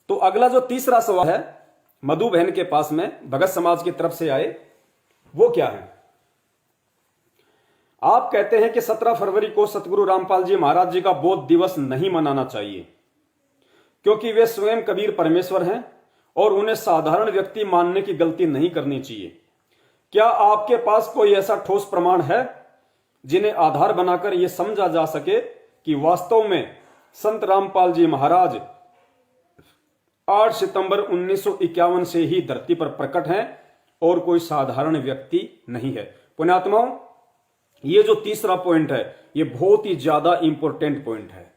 तो अगला जो तीसरा सवाल है मधु बहन के पास में भगत समाज की तरफ से आए, वो क्या है? आप कहते हैं कि 17 फरवरी को सतगुरु रामपाल जी महाराज जी का बोध दिवस नहीं मनाना चाहिए क्योंकि वे स्वयं कबीर परमेश्वर हैं और उन्हें साधारण व्यक्ति मानने की गलती नहीं करनी चाहिए। क्या आपके पास कोई ऐसा ठोस प्रमाण है जिन्हें आधार बनाकर यह समझा जा सके कि वास्तव में संत रामपाल जी महाराज 8 सितंबर 1951 से ही धरती पर प्रकट हैं और कोई साधारण व्यक्ति नहीं है? पुण्यात्माओं, ये जो तीसरा पॉइंट है ये बहुत ही ज्यादा इंपॉर्टेंट पॉइंट है।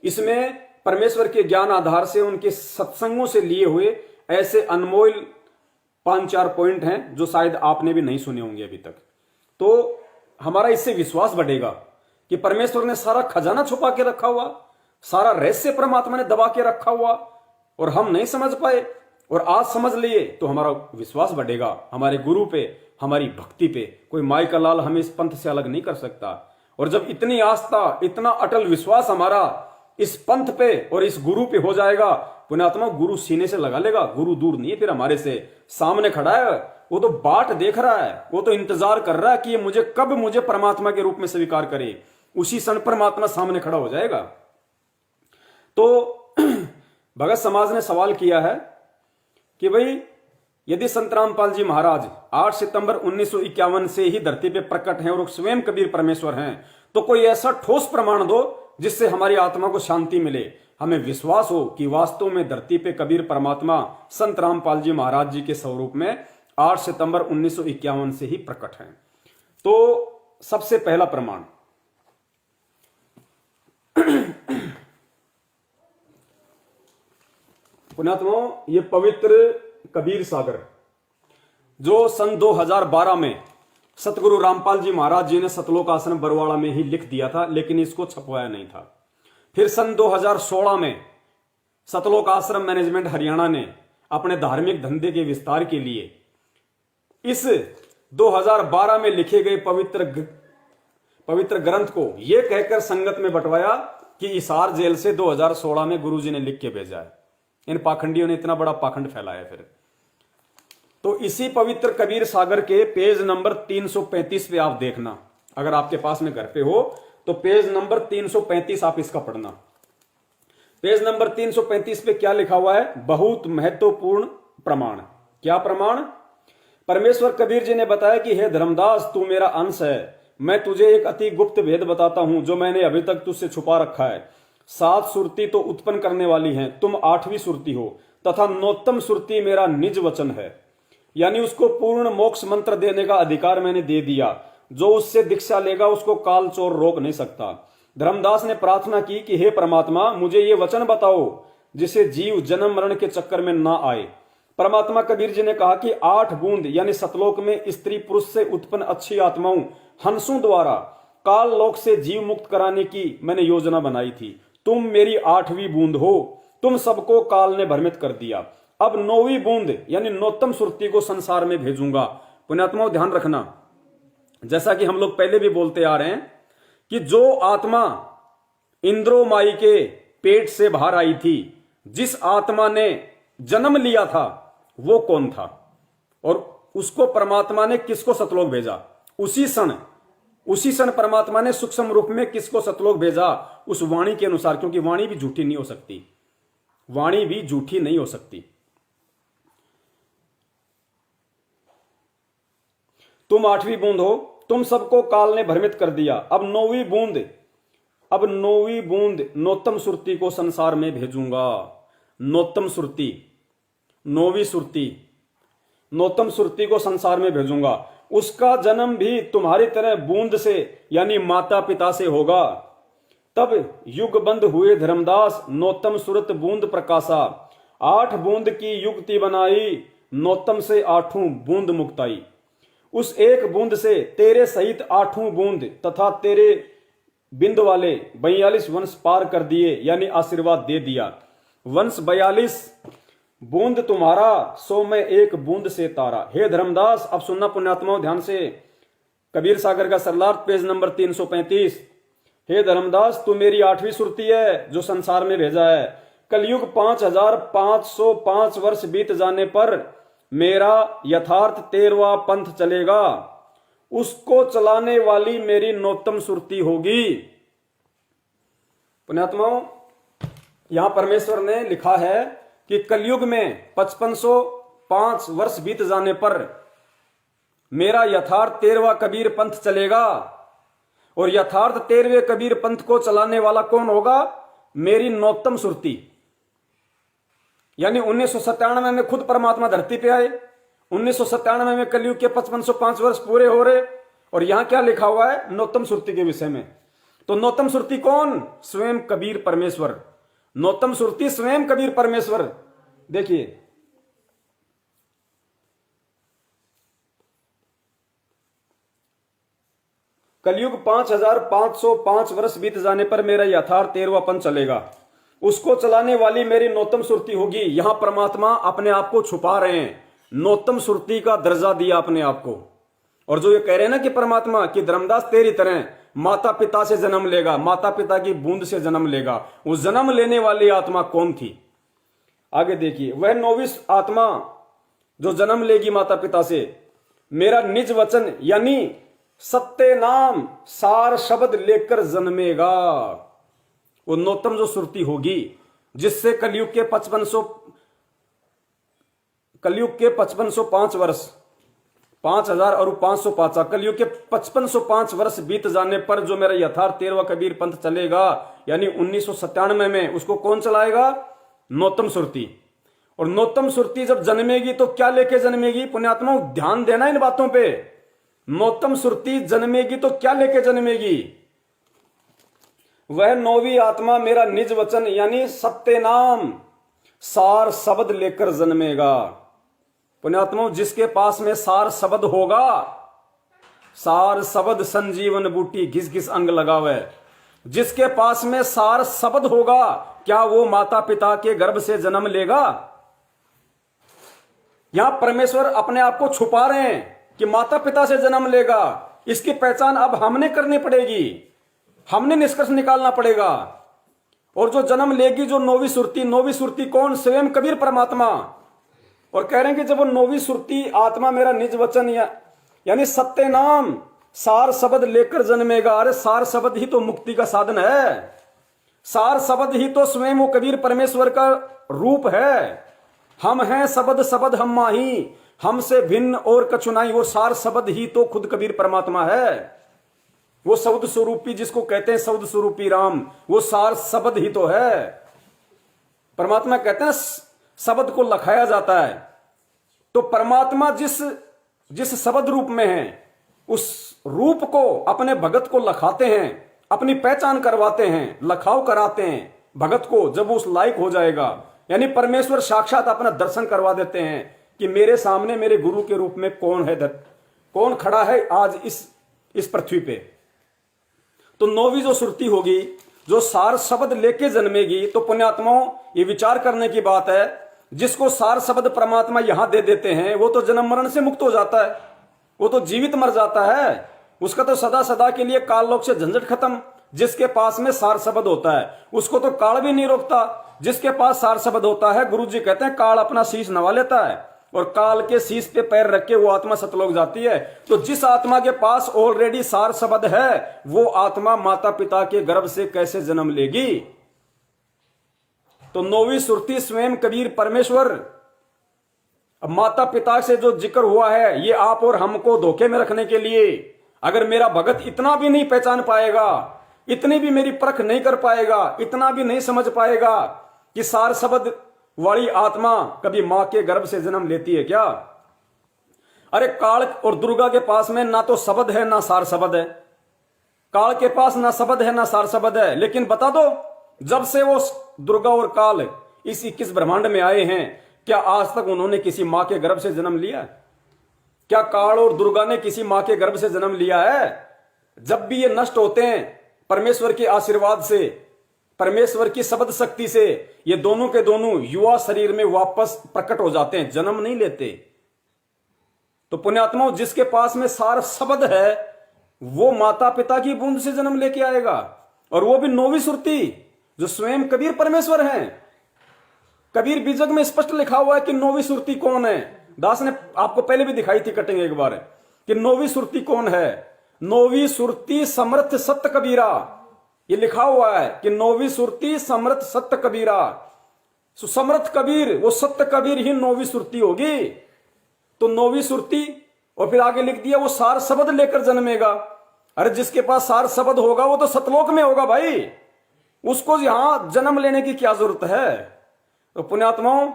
इसमें परमेश्वर के ज्ञान आधार से उनके सत्संगों से लिए हुए ऐसे अनमोल 5-4 पॉइंट हैं जो शायद आपने भी नहीं सुने होंगे अभी तक। तो हमारा इससे विश्वास बढ़ेगा कि परमेश्वर ने सारा खजाना छुपा के रखा हुआ, सारा रहस्य परमात्मा ने दबा के रखा हुआ और हम नहीं समझ पाए, और आज समझ लिए तो हमारा विश्वास बढ़ेगा हमारे गुरु पे, हमारी भक्ति पे। कोई माई का लाल हमें इस पंथ से अलग नहीं कर सकता। और जब इतनी आस्था, इतना अटल विश्वास हमारा इस पंथ पे और इस गुरु पे हो जाएगा, पुण्यात्मा, गुरु सीने से लगा लेगा। गुरु दूर नहीं है फिर हमारे से, सामने खड़ा है, वो तो बाट देख रहा है, वो तो इंतजार कर रहा है कि ये मुझे परमात्मा के रूप में स्वीकार करे। उसी क्षण परमात्मा सामने खड़ा हो जाएगा। तो भगत समाज ने सवाल किया है कि भाई यदि संत रामपाल जी महाराज 8 सितंबर 1951 से ही धरती पे प्रकट हैं और स्वयं कबीर परमेश्वर हैं, तो कोई ऐसा ठोस प्रमाण दो जिससे हमारी आत्मा को शांति मिले, हमें विश्वास हो कि वास्तव में धरती पे कबीर परमात्मा संत रामपाल जी महाराज जी के स्वरूप में 8 सितंबर 1951 से ही प्रकट हैं। तो सबसे पहला प्रमाण, पुण्यात्माओं, ये पवित्र कबीर सागर जो सन 2012 में सतगुरु रामपाल जी महाराज जी ने सतलोक आश्रम बरवाड़ा में ही लिख दिया था, लेकिन इसको छपवाया नहीं था। फिर सन 2016 में सतलोक आश्रम मैनेजमेंट हरियाणा ने अपने धार्मिक धंधे के विस्तार के लिए इस 2012 में लिखे गए पवित्र ग्रंथ को यह कहकर संगत में बंटवाया कि इसार जेल से 2016 में गुरुजी ने लिख के भेजा है। इन पाखंडियों ने इतना बड़ा पाखंड फैलाया। फिर तो इसी पवित्र कबीर सागर के पेज नंबर 335 पे आप देखना, अगर आपके पास में घर पे हो तो पेज नंबर 335 आप इसका पढ़ना। पेज नंबर 335 पे क्या लिखा हुआ है? बहुत महत्वपूर्ण प्रमाण। क्या प्रमाण? परमेश्वर कबीर जी ने बताया कि हे धर्मदास, तू मेरा अंश है, मैं तुझे एक अति गुप्त भेद बताता हूं जो मैंने अभी तक तुझसे छुपा रखा है। 7 सुरती तो उत्पन्न करने वाली हैं, तुम 8वीं सुरती हो, तथा नौतम सुरती मेरा निज वचन है, यानी उसको पूर्ण मोक्ष मंत्र देने का अधिकार मैंने दे दिया। जो उससे दीक्षा लेगा उसको काल चोर रोक नहीं सकता। धर्मदास ने प्रार्थना की कि हे परमात्मा, मुझे ये वचन बताओ जिसे जीव जन्म मरण के चक्कर में ना आए। परमात्मा कबीर जी ने कहा कि 8 बूंद यानी सतलोक में स्त्री पुरुष से उत्पन्न अच्छी आत्माओं हंसों द्वारा काल लोक से जीव मुक्त कराने की मैंने योजना बनाई थी। तुम मेरी 8वीं बूंद हो, तुम सबको काल ने भ्रमित कर दिया। अब 9वीं बूंद यानी नौतम सुरती को संसार में भेजूंगा। पुण्यात्माओं, ध्यान रखना, जैसा कि हम लोग पहले भी बोलते आ रहे हैं कि जो आत्मा इंद्रो माई के पेट से बाहर आई थी, जिस आत्मा ने जन्म लिया था, वो कौन था और उसको परमात्मा ने किसको सतलोक भेजा? उसी क्षण परमात्मा ने सूक्ष्म रूप में किसको सतलोक भेजा? उस वाणी के अनुसार, क्योंकि वाणी भी झूठी नहीं हो सकती, वाणी भी झूठी नहीं हो सकती। तुम 8वीं बूंद हो, तुम सबको काल ने भ्रमित कर दिया। अब 9वीं बूंद नौतम सुरती को संसार में भेजूंगा। नौतम सुरती, 9वीं सुरती, नौतम सुरती को संसार में भेजूंगा। उसका जन्म भी तुम्हारी तरह बूंद से यानी माता पिता से होगा। तब युग बंद हुए धर्मदास, नौतम सुरत बूंद प्रकाशा। 8 बूंद की युक्ति बनाई, नौतम से 8वीं बूंद मुक्ताई। उस एक बूंद से तेरे सहित 8वीं बूंद तथा तेरे बिंद वाले 42 वंश पार कर दिए, यानी आशीर्वाद दे दिया। वंश 42 बूंद तुम्हारा, सो मैं एक बूंद से तारा। हे धर्मदास, अब सुनना पुण्यात्माओं ध्यान से, कबीर सागर का सरलार्थ पेज नंबर 335। हे धर्मदास, तू मेरी 8वीं सुरती है जो संसार में भेजा है। कलयुग 5505 वर्ष बीत जाने पर मेरा यथार्थ 13वां पंथ चलेगा, उसको चलाने वाली मेरी नौतम सुरती होगी। पुण्यात्माओं, यहां परमेश्वर ने लिखा है कि कलयुग में 5505 वर्ष बीत जाने पर मेरा यथार्थ 13वां कबीर पंथ चलेगा, और यथार्थ 13वें कबीर पंथ को चलाने वाला कौन होगा? मेरी नौतम सुरती। यानी 1997 में खुद परमात्मा धरती पे आए, 1997 में कलयुग के 5505 वर्ष पूरे हो रहे, और यहां क्या लिखा हुआ है? नौतम सुरती के विषय में। तो नौतम सुरती कौन? स्वयं कबीर परमेश्वर। नौतम सुरती स्वयं कबीर परमेश्वर। देखिए, कलयुग 5505 वर्ष बीत जाने पर मेरा यथार्थ 13वां पंथ चलेगा, उसको चलाने वाली मेरी नौतम सुरती होगी। यहां परमात्मा अपने आप को छुपा रहे हैं, नौतम सुरती का दर्जा दिया अपने आप को। और जो ये कह रहे हैं ना कि परमात्मा कि धर्मदास तेरी तरह माता पिता से जन्म लेगा, माता पिता की बूंद से जन्म लेगा, वो जन्म लेने वाली आत्मा कौन थी? आगे देखिए, वह 9वीं आत्मा जो जन्म लेगी माता पिता से, मेरा निज वचन यानी सत्य नाम सार शब्द लेकर जन्मेगा। वो नौतम जो सुरती होगी जिससे कलयुग के 5505 वर्ष 5000 और 505 कलयुग के 5505 वर्ष बीत जाने पर जो मेरा यथार्थ 13वां कबीर पंथ चलेगा, यानी 1997 में उसको कौन चलाएगा? नौतम सुरती। और नौतम सुरती जब जन्मेगी तो क्या लेके जन्मेगी? पुण्यात्माओं, ध्यान देना इन बातों पे। नौतम सुरती जन्मेगी तो क्या लेके जन्मेगी? वह 9वीं आत्मा मेरा निज वचन यानी सत्य नाम सार शब्द लेकर जन्मेगा। पुण्यात्माओं, जिसके पास में सार शब्द होगा, सार शब्द संजीवन बूटी घिस घिस अंग लगावे, जिसके पास में सार शब्द होगा, क्या वो माता पिता के गर्भ से जन्म लेगा? यहां परमेश्वर अपने आप को छुपा रहे हैं कि माता पिता से जन्म लेगा। इसकी पहचान अब हमने करनी पड़ेगी, हमने निष्कर्ष निकालना पड़ेगा। और जो जन्म लेगी जो 9वीं सुरती कौन? स्वयं कबीर परमात्मा। और कह रहे हैं कि जब वो 9वीं सुरती आत्मा मेरा निज वचन यानी सत्य नाम सार शब्द लेकर जन्मेगा। अरे सार शब्द ही तो मुक्ति का साधन है, सार शब्द ही तो स्वयं वो कबीर परमेश्वर का रूप है। हम हैं शब्द शब्द हम माही, हमसे भिन्न और कछुनाई। वो सार शब्द ही तो खुद कबीर परमात्मा है। वो शब्द स्वरूपी जिसको कहते हैं शब्द स्वरूपी राम, वो सार शब्द ही तो है। परमात्मा कहते हैं शब्द को लखाया जाता है। तो परमात्मा जिस शब्द रूप में है, उस रूप को अपने भगत को लखाते हैं, अपनी पहचान करवाते हैं, लखाव कराते हैं भगत को। जब उस लायक हो जाएगा, यानी परमेश्वर साक्षात अपना दर्शन करवा देते हैं कि मेरे सामने मेरे गुरु के रूप में कौन है, कौन खड़ा है आज इस पृथ्वी पे। तो 9वीं जो सुरती होगी जो सार शब्द लेके जन्मेगी, तो पुण्यात्माओं ये विचार करने की बात है, जिसको सार शब्द परमात्मा यहां दे देते हैं वो तो जन्म मरण से मुक्त हो जाता है, वो तो जीवित मर जाता है, उसका तो सदा सदा के लिए काल लोक से झंझट खत्म। जिसके पास में सार शब्द होता है उसको तो काल भी नहीं रोकता। जिसके पास सार शब्द होता है, गुरु जी कहते हैं काल अपना शीश नवा लेता है और काल के शीश पे पैर रख के वो आत्मा सतलोक जाती है। तो जिस आत्मा के पास ऑलरेडी सार शब्द है, वो आत्मा माता पिता के गर्भ से कैसे जन्म लेगी? तो 9वीं सुरती स्वयं कबीर परमेश्वर। अब माता पिता से जो जिक्र हुआ है, ये आप और हमको धोखे में रखने के लिए। अगर मेरा भगत इतना भी नहीं पहचान पाएगा, इतनी भी मेरी परख नहीं कर पाएगा, इतना भी नहीं समझ पाएगा कि सार शब्द वाली आत्मा कभी मां के गर्भ से जन्म लेती है क्या? अरे काल और दुर्गा के पास में ना तो शब्द है ना सार शब्द है। काल के पास ना शब्द है ना सार शब्द है। लेकिन बता दो, जब से वो दुर्गा और काल इस 21 ब्रह्मांड में आए हैं, क्या आज तक उन्होंने किसी मां के गर्भ से जन्म लिया? क्या काल और दुर्गा ने किसी मां के गर्भ से जन्म लिया है? जब भी ये नष्ट होते हैं परमेश्वर के आशीर्वाद से, परमेश्वर की शब्द शक्ति से, ये दोनों के दोनों युवा शरीर में वापस प्रकट हो जाते हैं, जन्म नहीं लेते। तो पुण्यात्माओं, जिसके पास में सार शब्द है वो माता पिता की बूंद से जन्म लेके आएगा, और वो भी 9वीं सुरती जो स्वयं कबीर परमेश्वर हैं। कबीर बीजक में स्पष्ट लिखा हुआ है कि नौवीं सुरती कौन है। दास ने आपको पहले भी दिखाई थी कटिंग एक बार कि नौवीं सुरती कौन है। नौवीं सुरती समर्थ सत्य कबीरा, ये लिखा हुआ है कि नौवीं सुरती समर्थ सत्य कबीरा। समर्थ कबीर, वो सत्य कबीर ही नौवीं सुरती होगी। तो नौवीं सुरती, और फिर आगे लिख दिया वो सार शब्द लेकर जन्मेगा। अरे जिसके पास सार शब्द होगा वो तो सतलोक में होगा भाई, उसको यहां जन्म लेने की क्या जरूरत है। तो पुण्यात्माओं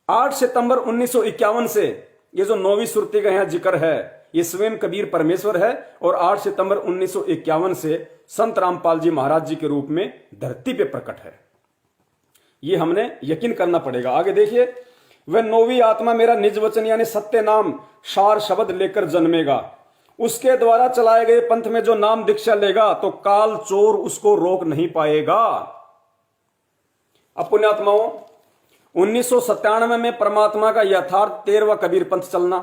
8 सितंबर 1951 से ये जो नौवीं सुरती का यहां जिक्र है ये स्वयं कबीर परमेश्वर है, और 8 सितंबर 1951 से संत रामपाल जी महाराज जी के रूप में धरती पे प्रकट है। ये हमने यकीन करना पड़ेगा। आगे देखिए, वह नौवीं आत्मा मेरा निज वचन यानी सत्य नाम सार शब्द लेकर जन्मेगा, उसके द्वारा चलाए गए पंथ में जो नाम दीक्षा लेगा तो काल चोर उसको रोक नहीं पाएगा। अब पुण्यात्माओं 1997 में परमात्मा का यथार्थ 13वां कबीर पंथ चलना,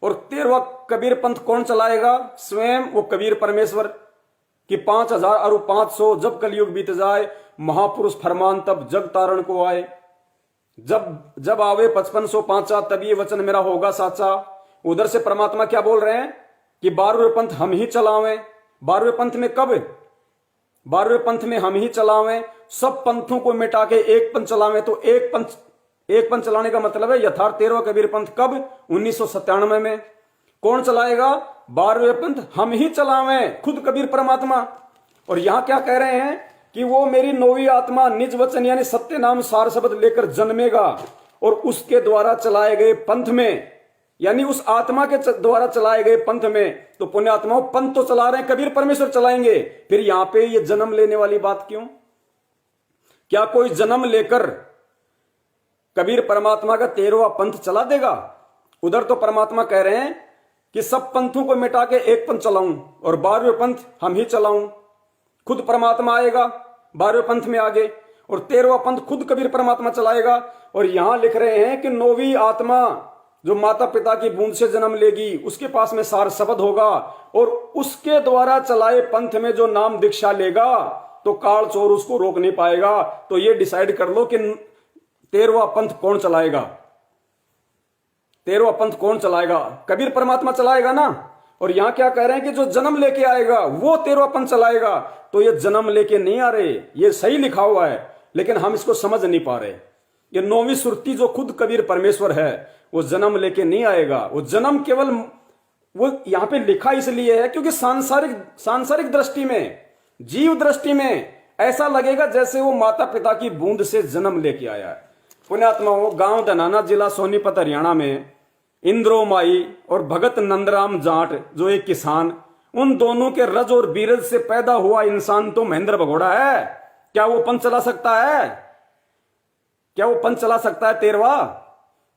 और 13वां कबीर पंथ कौन चलाएगा? स्वयं वो कबीर परमेश्वर कि 5000 और 500 जब कलयुग बीत जाए महापुरुष फरमान तब जग तारण को आए, जब आवे 5505 तब ये वचन मेरा होगा साचा। उधर से परमात्मा क्या बोल रहे हैं कि 12वें पंथ हम ही चलावें। 12वें पंथ में कब? 12वें पंथ में हम ही चलावें, सब पंथों को मिटा के एक पंथ चलावें। तो एक पंथ चलाने का मतलब है यथार्थ 13वां कबीर पंथ कब? 1997 में। कौन चलाएगा? 12वें पंथ हम ही चलावें, खुद कबीर परमात्मा। और यहां क्या कह रहे हैं कि वो मेरी नौवीं आत्मा निज वचन यानी सत्य नाम सार शब्द लेकर जन्मेगा, और उसके द्वारा चलाए गए पंथ में यानी उस आत्मा के द्वारा चलाए गए पंथ में, तो पुण्यात्माओं पंथ तो चला रहे हैं कबीर परमेश्वर चलाएंगे, फिर यहां पे ये जन्म लेने वाली बात क्यों? क्या कोई जन्म लेकर कबीर परमात्मा का 13वां पंथ चला देगा? उधर तो परमात्मा कह रहे हैं कि सब पंथों को मिटा के एक पंथ चलाऊं, और 12वें पंथ हम ही चलाऊं। खुद परमात्मा आएगा 12वें पंथ में आगे, और 13वां पंथ खुद कबीर परमात्मा चलाएगा। और यहां लिख रहे हैं कि नौवीं आत्मा जो माता पिता की बूंद से जन्म लेगी उसके पास में सार शब्द होगा, और उसके द्वारा चलाए पंथ में जो नाम दीक्षा लेगा तो काल चोर उसको रोक नहीं पाएगा। तो ये डिसाइड कर लो कि 13वां पंथ कौन चलाएगा। 13वां पंथ कौन चलाएगा? कबीर परमात्मा चलाएगा ना। और यहां क्या कह रहे हैं कि जो जन्म लेके आएगा वो 13वां पंथ चलाएगा। तो ये जन्म लेके नहीं आ रहे, ये सही लिखा हुआ है लेकिन हम इसको समझ नहीं पा रहे। ये नौवीं सुरती जो खुद कबीर परमेश्वर है वो जन्म लेके नहीं आएगा। वो जन्म केवल वो यहां पे लिखा इसलिए है क्योंकि सांसारिक दृष्टि में, जीव दृष्टि में ऐसा लगेगा जैसे वो माता पिता की बूंद से जन्म लेके आया है। पुण्यात्माओं गांव धनाना जिला सोनीपत हरियाणा में इंद्रो माई और भगत नंदराम जाट जो एक किसान, उन दोनों के रज और बीरज से पैदा हुआ इंसान तो महेंद्र भगोड़ा है। क्या वो पंथ चला सकता है? क्या वो पंथ चला सकता है 13वां?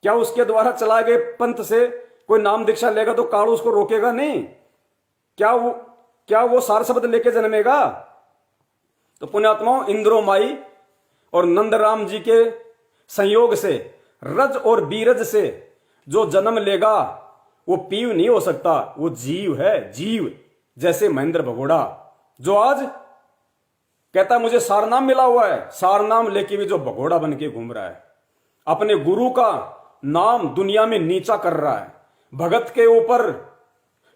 क्या उसके द्वारा चलाए गए पंथ से कोई नाम दीक्षा लेगा तो काल उसको रोकेगा नहीं? क्या वो सार शब्द लेके जन्मेगा? तो पुण्यात्माओं इंद्रो माई और नंदराम जी के संयोग से रज और बीरज से जो जन्म लेगा वो पीव नहीं हो सकता, वो जीव है, जीव। जैसे महेंद्र भगोड़ा जो आज कहता मुझे सारनाम मिला हुआ है, सारनाम लेके भी जो भगोड़ा बन के घूम रहा है, अपने गुरु का नाम दुनिया में नीचा कर रहा है, भगत के ऊपर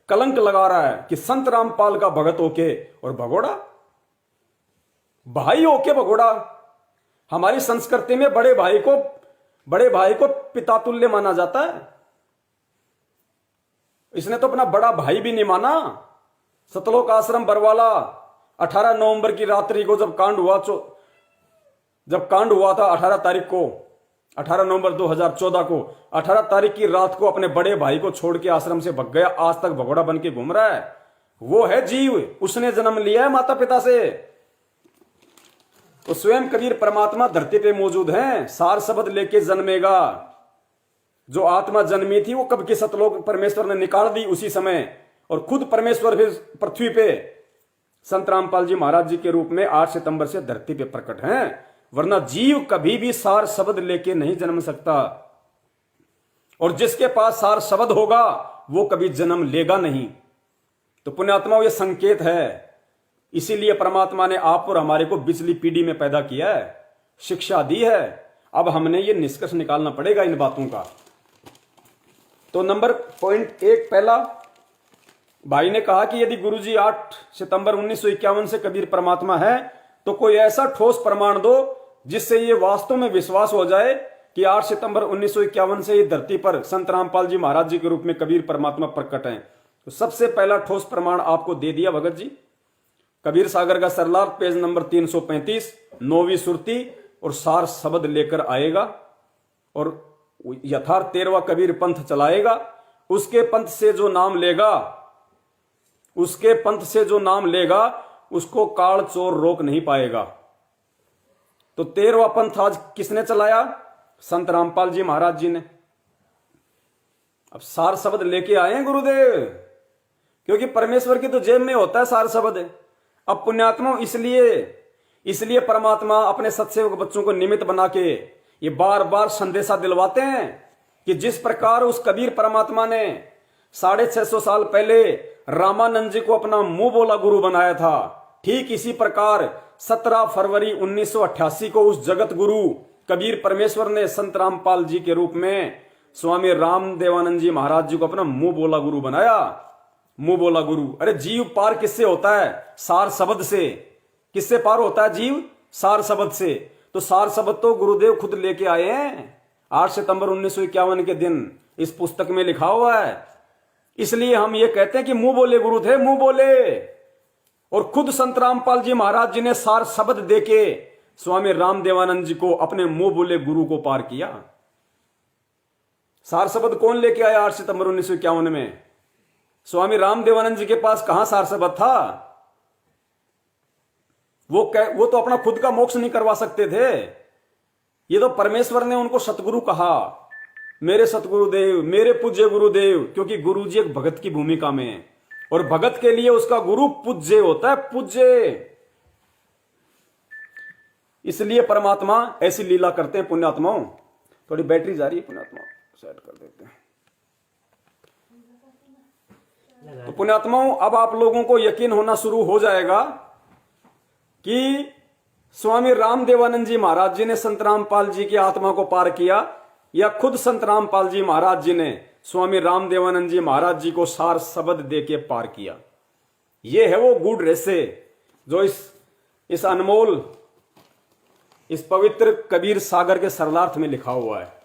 कलंक लगा रहा है कि संत रामपाल का भगत होके, और भगोड़ा भाई होके भगोड़ा। हमारी संस्कृति में बड़े भाई को पितातुल्य माना जाता है। इसने तो अपना बड़ा भाई भी नहीं माना। सतलोक आश्रम बरवाला 18 नवंबर की रात्रि को जब कांड हुआ था 18 तारीख को, 18 नवंबर 2014 को, 18 तारीख की रात को अपने बड़े भाई को छोड़ के आश्रम से भग गया। आज तक भगोड़ा बन के घूम रहा है। वो है जीव, उसने जन्म लिया है माता पिता से। तो स्वयं कबीर परमात्मा धरती पे मौजूद हैं, सार शब्द लेके जन्मेगा। जो आत्मा जन्मी थी वो कब के सतलोक परमेश्वर ने निकाल दी उसी समय, और खुद परमेश्वर फिर पृथ्वी पे संत रामपाल जी महाराज जी के रूप में 8 सितंबर से धरती पे प्रकट हैं। वरना जीव कभी भी सार शब्द लेके नहीं जन्म सकता, और जिसके पास सार शब्द होगा वो कभी जन्म लेगा नहीं। तो पुण्यात्माओं ये संकेत है, इसीलिए परमात्मा ने आप और हमारे को बिजली पीढ़ी में पैदा किया है। शिक्षा दी है। अब हमने ये निष्कर्ष निकालना पड़ेगा इन बातों का। तो नंबर पॉइंट 1 पहला, भाई ने कहा कि यदि गुरुजी 8 सितंबर 1951 से कबीर परमात्मा है तो कोई ऐसा ठोस प्रमाण दो जिससे ये वास्तव में विश्वास हो जाए कि 8 सितंबर 1951 से ये धरती पर संत रामपाल जी महाराज जी के रूप में कबीर परमात्मा प्रकट हैं। तो सबसे पहला ठोस प्रमाण आपको दे दिया भगत जी, कबीर सागर का सरलार्थ पेज नंबर 335, 9वीं सुरती और सार शब्द लेकर आएगा और यथार्थ 13वां कबीर पंथ चलाएगा। उसके पंथ से जो नाम लेगा, उसके पंथ से जो नाम लेगा उसको काल चोर रोक नहीं पाएगा। तो 13वां पंथ आज किसने चलाया? संत रामपाल जी महाराज जी ने। अब सार शब्द लेके आए हैं गुरुदेव, क्योंकि परमेश्वर की तो जेब में होता है सार शब्द। अब पुण्यात्मा इसलिए परमात्मा अपने सत्सेवक बच्चों को निमित्त बना के ये बार बार संदेशा दिलवाते हैं कि जिस प्रकार उस कबीर परमात्मा ने 650 साल पहले रामानंद जी को अपना मुंह बोला गुरु बनाया था, ठीक इसी प्रकार 17 फरवरी 1988 को उस जगत गुरु कबीर परमेश्वर ने संत रामपाल जी के रूप में स्वामी रामदेवानंद जी महाराज जी को अपना मुंह बोला गुरु बनाया। मुंह बोला गुरु, अरे जीव पार किससे होता है? सार शब्द से। किससे पार होता है जीव? सार शब्द से। तो सार शब्द तो गुरुदेव खुद लेके आए हैं 8 सितंबर 1951 के दिन, इस पुस्तक में लिखा हुआ है। इसलिए हम ये कहते हैं कि मुंह बोले गुरु थे, मुंह बोले। और खुद संत रामपाल जी महाराज जी ने सार शब्द देके स्वामी रामदेवानंद जी को अपने मुंह बोले गुरु को पार किया। सार शब्द कौन लेके आया 8 सितंबर 1951 में? स्वामी रामदेवानंद जी के पास कहां सार शब्द था? वो तो अपना खुद का मोक्ष नहीं करवा सकते थे। ये तो परमेश्वर ने उनको सतगुरु कहा, मेरे सतगुरुदेव, मेरे पूज्य गुरुदेव, क्योंकि गुरु जी एक भगत की भूमिका में है और भगत के लिए उसका गुरु पूज्य होता है, पूज्य। इसलिए परमात्मा ऐसी लीला करते हैं पुण्यात्माओं। थोड़ी बैटरी जा रही है पुण्यात्मा, सेट कर देते हैं। तो पुण्यात्माओं, अब आप लोगों को यकीन होना शुरू हो जाएगा कि स्वामी रामदेवानंद जी महाराज जी ने संत रामपाल जी की आत्मा को पार किया या खुद संत रामपाल जी महाराज जी ने स्वामी रामदेवानंद जी महाराज जी को सार शब्द देके पार किया। यह है वो गूढ़ रहस्य जो इस अनमोल, इस पवित्र कबीर सागर के सरलार्थ में लिखा हुआ है,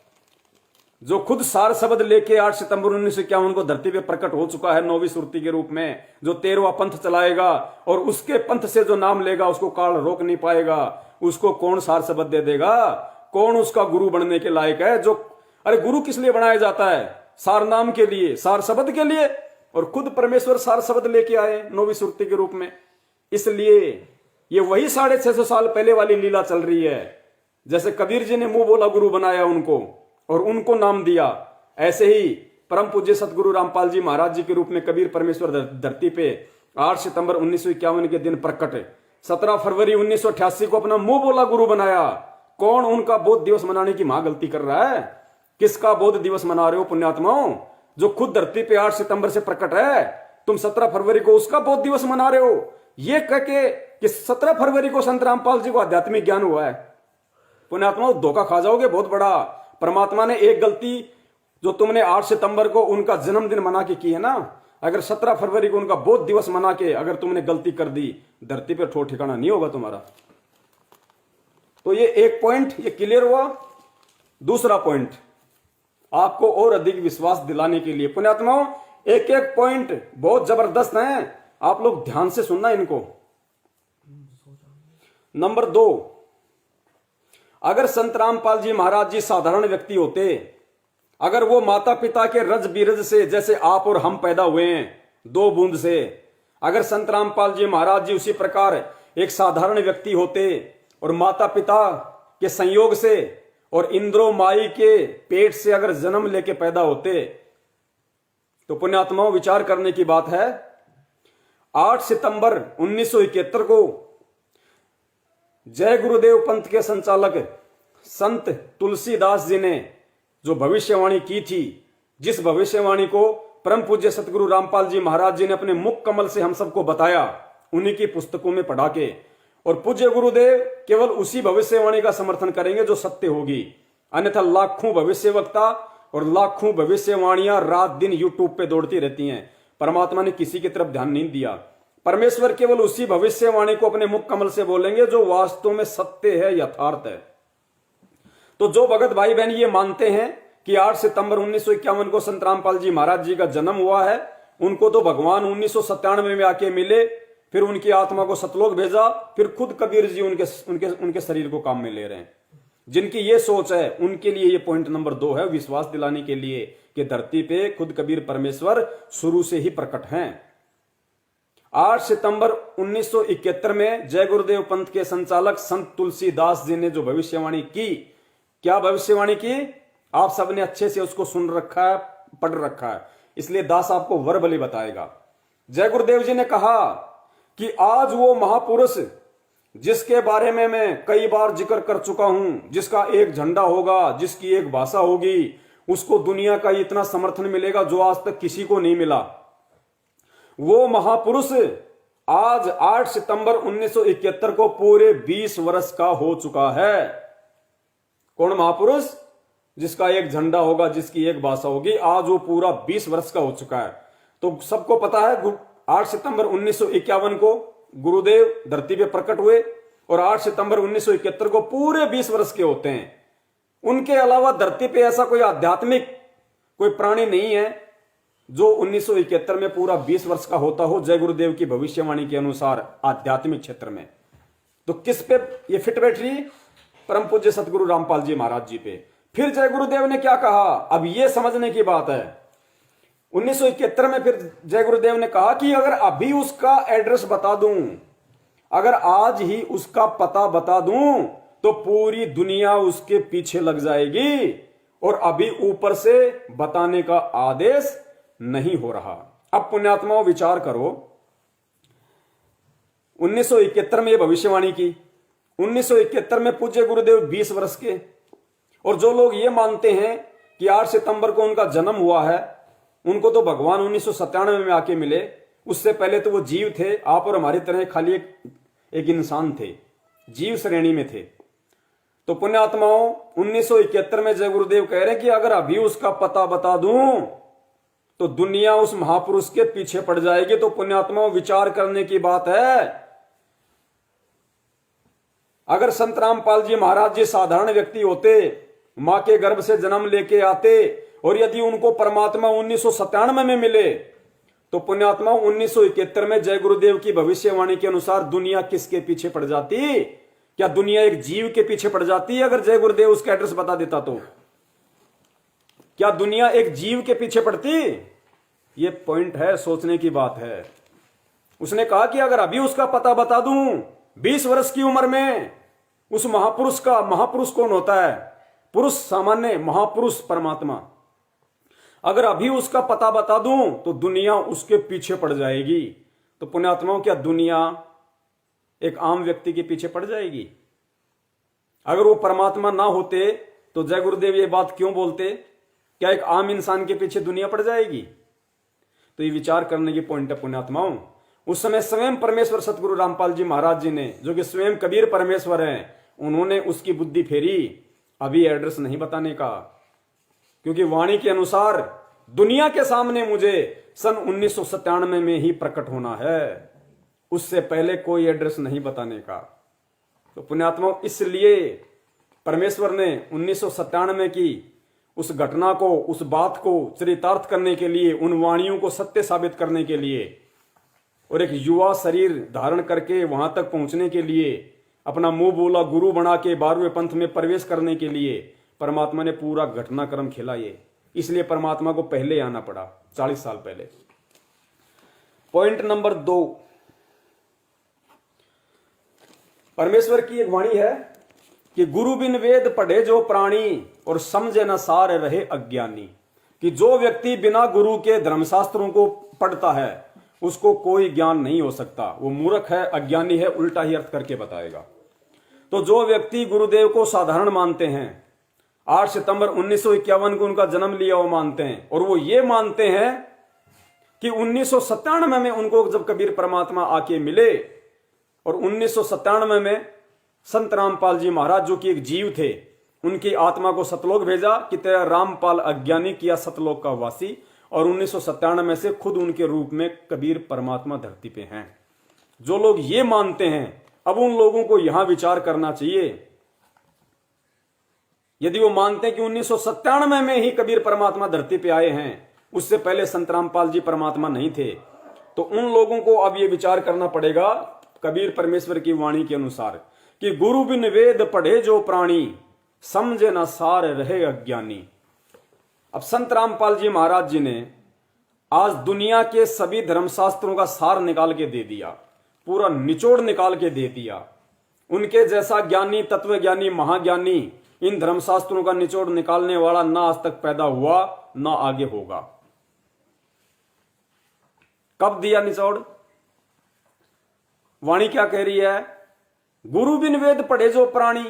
जो खुद सार शब्द लेके 8 सितंबर 1951 को धरती पे प्रकट हो चुका है 9वीं सुरती के रूप में, जो 13वां पंथ चलाएगा और उसके पंथ से जो नाम लेगा उसको काल रोक नहीं पाएगा। उसको कौन सार शब्द दे देगा? कौन उसका गुरु बनने के लायक है? जो, अरे गुरु किस लिए बनाया जाता है? सार नाम के लिए, सार शब्द के लिए। और खुद परमेश्वर सार शब्द लेके आए 9वीं सुरती के रूप में। इसलिए ये वही 650 साल पहले वाली लीला चल रही है। जैसे कबीर जी ने मुंह बोला गुरु बनाया उनको और उनको नाम दिया, ऐसे ही परम पूज्य सतगुरु रामपाल जी महाराज जी के रूप में कबीर परमेश्वर धरती पे 8 सितंबर 1951 के दिन प्रकट, 17 फरवरी 1988 को अपना मुंह बोला गुरु बनाया। कौन उनका बोध दिवस मनाने की मां गलती कर रहा है? किसका बोध दिवस मना रहे हो पुण्यात्माओं? जो खुद धरती पे 8 सितंबर से प्रकट है, तुम 17 फरवरी को उसका बोध दिवस मना रहे हो, ये कह के कि 17 फरवरी को संत रामपाल जी को आध्यात्मिक ज्ञान हुआ है। पुण्यात्माओं, धोखा खा जाओगे बहुत बड़ा। परमात्मा ने एक गलती जो तुमने 8 सितंबर को उनका जन्मदिन मना के की है ना, अगर 17 फरवरी को उनका बोध दिवस मना के अगर तुमने गलती कर दी, धरती पर ठोर ठिकाना नहीं होगा तुम्हारा। तो ये एक पॉइंट ये क्लियर हुआ। दूसरा पॉइंट आपको और अधिक विश्वास दिलाने के लिए पुण्यात्माओं, एक एक पॉइंट बहुत जबरदस्त हैं, आप लोग ध्यान से सुनना इनको। नंबर 2, अगर संत रामपाल जी महाराज जी साधारण व्यक्ति होते, अगर वो माता पिता के रज बीरज से जैसे आप और हम पैदा हुए हैं 2 बूंद से, अगर संत रामपाल जी महाराज जी उसी प्रकार एक साधारण व्यक्ति होते और माता पिता के संयोग से और इंद्रो माई के पेट से अगर जन्म लेके पैदा होते, तो पुण्यात्माओं विचार करने की बात है। 8 सितंबर 1971 को जय गुरुदेव पंथ के संचालक संत तुलसीदास जी ने जो भविष्यवाणी की थी, जिस भविष्यवाणी को परम पूज्य सतगुरु रामपाल जी महाराज जी ने अपने मुख कमल से हम सबको बताया, उन्हीं की पुस्तकों में पढ़ा के और पूज्य गुरुदेव केवल उसी भविष्यवाणी का समर्थन करेंगे जो सत्य होगी, अन्यथा लाखों भविष्यवक्ता और लाखों भविष्यवाणियां रात दिन यूट्यूब पे दौड़ती रहती हैं। परमात्मा ने किसी की तरफ ध्यान नहीं दिया। परमेश्वर केवल उसी भविष्यवाणी को अपने मुख कमल से बोलेंगे जो वास्तव में सत्य है, यथार्थ है। तो जो भगत भाई बहन ये मानते हैं कि 8 सितंबर 1951 को संत रामपाल जी महाराज जी का जन्म हुआ है, उनको तो भगवान 1997 में आके मिले, फिर उनकी आत्मा को सतलोक भेजा, फिर खुद कबीर जी उनके शरीर को काम में ले रहे हैं। जिनकी ये सोच है उनके लिए ये पॉइंट नंबर 2 है, विश्वास दिलाने के लिए कि धरती पे खुद कबीर परमेश्वर शुरू से ही प्रकट हैं। 8 सितंबर 1971 में जय गुरुदेव पंथ के संचालक संत तुलसीदास जी ने जो भविष्यवाणी की, क्या भविष्यवाणी की? आप सबने अच्छे से उसको सुन रखा है, पढ़ रखा है, इसलिए दास आपको वर्बली बताएगा। जय गुरुदेव जी ने कहा कि आज वो महापुरुष जिसके बारे में मैं कई बार जिक्र कर चुका हूं, जिसका एक झंडा होगा, जिसकी एक भाषा होगी, उसको दुनिया का इतना समर्थन मिलेगा जो आज तक किसी को नहीं मिला। वो महापुरुष आज 8 सितंबर 1971 को पूरे 20 वर्ष का हो चुका है। कौन महापुरुष? जिसका एक झंडा होगा, जिसकी एक भाषा होगी, आज वो पूरा 20 वर्ष का हो चुका है। तो सबको पता है 8 सितंबर 1951 को गुरुदेव धरती पे प्रकट हुए और 8 सितंबर 1971 को पूरे 20 वर्ष के होते हैं। उनके अलावा धरती पे ऐसा कोई आध्यात्मिक कोई प्राणी नहीं है जो 1971 में पूरा 20 वर्ष का होता हो जय गुरुदेव की भविष्यवाणी के अनुसार आध्यात्मिक क्षेत्र में। तो किस पे ये फिट बैठ रही? परम पूज्य सतगुरु रामपाल जी महाराज जी पे। फिर जय गुरुदेव ने क्या कहा, अब ये समझने की बात है। 1971 में फिर जय गुरुदेव ने कहा कि अगर अभी उसका एड्रेस बता दूं, अगर आज ही उसका पता बता दूं, तो पूरी दुनिया उसके पीछे लग जाएगी और अभी ऊपर से बताने का आदेश नहीं हो रहा। अब पुण्यात्माओं विचार करो, 1971 में यह भविष्यवाणी की, 1971 में पूज्य गुरुदेव 20 वर्ष के, और जो लोग ये मानते हैं कि 8 सितंबर को उनका जन्म हुआ है, उनको तो भगवान 1997 में आके मिले, उससे पहले तो वो जीव थे, आप और हमारी तरह खाली एक इंसान थे, जीव श्रेणी में थे। तो पुण्यात्माओं 1971 में जय गुरुदेव कह रहे हैं कि अगर अभी उसका पता बता दूं तो दुनिया उस महापुरुष के पीछे पड़ जाएगी। तो पुण्यात्माओं विचार करने की बात है, अगर संत रामपाल जी महाराज जी साधारण व्यक्ति होते, मां के गर्भ से जन्म लेके आते, और यदि उनको परमात्मा 1997 में मिले, तो पुण्यात्मा 1971 में जय गुरुदेव की भविष्यवाणी के अनुसार दुनिया किसके पीछे पड़ जाती? क्या दुनिया एक जीव के पीछे पड़ जाती है? अगर जय गुरुदेव उसका एड्रेस बता देता तो क्या दुनिया एक जीव के पीछे पड़ती? ये पॉइंट है, सोचने की बात है। उसने कहा कि अगर अभी उसका पता बता दूं 20 वर्ष की उम्र में, उस महापुरुष का, महापुरुष कौन होता है? पुरुष सामान्य, महापुरुष परमात्मा। अगर अभी उसका पता बता दूं तो दुनिया उसके पीछे पड़ जाएगी। तो पुण्यात्माओं क्या दुनिया एक आम व्यक्ति के पीछे पड़ जाएगी? अगर वो परमात्मा ना होते तो जय गुरुदेव ये बात क्यों बोलते? क्या एक आम इंसान के पीछे दुनिया पड़ जाएगी? तो ये विचार करने की पॉइंट है पुण्यात्माओं। उस समय स्वयं परमेश्वर सतगुरु रामपाल जी महाराज जी ने, जो कि स्वयं कबीर परमेश्वर हैं, उन्होंने उसकी बुद्धि फेरी अभी एड्रेस नहीं बताने का, क्योंकि वाणी के अनुसार दुनिया के सामने मुझे सन 1997 में ही प्रकट होना है, उससे पहले कोई एड्रेस नहीं बताने का। तो पुण्यात्माओं इसलिए परमेश्वर ने 1997 की उस घटना को, उस बात को चरितार्थ करने के लिए, उन वाणियों को सत्य साबित करने के लिए और एक युवा शरीर धारण करके वहां तक पहुंचने के लिए, अपना मुंह बोला गुरु बना के 12वें पंथ में प्रवेश करने के लिए परमात्मा ने पूरा घटनाक्रम खेला। ये इसलिए परमात्मा को पहले आना पड़ा, 40 साल पहले। पॉइंट नंबर 2, परमेश्वर की एक वाणी है कि गुरु बिन वेद पढ़े जो प्राणी और समझे न सार रहे अज्ञानी। कि जो व्यक्ति बिना गुरु के धर्मशास्त्रों को पढ़ता है उसको कोई ज्ञान नहीं हो सकता, वो मूर्ख है, अज्ञानी है, उल्टा ही अर्थ करके बताएगा। तो जो व्यक्ति गुरुदेव को साधारण मानते हैं, 8 सितंबर 1951 को उनका जन्म लिया वो मानते हैं, और वो ये मानते हैं कि 1997 में उनको जब कबीर परमात्मा आके मिले, और 1997 में संत रामपाल जी महाराज, जो कि एक जीव थे, उनकी आत्मा को सतलोक भेजा कि तेरा रामपाल अज्ञानी किया सतलोक का वासी। और 1997 में से खुद उनके रूप में कबीर परमात्मा धरती पे हैं। जो लोग ये मानते हैं, अब उन लोगों को यहां विचार करना चाहिए। यदि वो मानते हैं कि 1997 में ही कबीर परमात्मा धरती पे आए हैं, उससे पहले संत रामपाल जी परमात्मा नहीं थे, तो उन लोगों को अब ये विचार करना पड़ेगा कबीर परमेश्वर की वाणी के अनुसार कि गुरु बिन वेद पढ़े जो प्राणी, समझे न सार रहे अज्ञानी। अब संत रामपाल जी महाराज जी ने आज दुनिया के सभी धर्मशास्त्रों का सार निकाल के दे दिया, पूरा निचोड़ निकाल के दे दिया। उनके जैसा ज्ञानी, तत्वज्ञानी, महाज्ञानी इन धर्मशास्त्रों का निचोड़ निकालने वाला ना आज तक पैदा हुआ, ना आगे होगा। कब दिया निचोड़? वाणी क्या कह रही है? गुरु बिन वेद पढ़े जो प्राणी,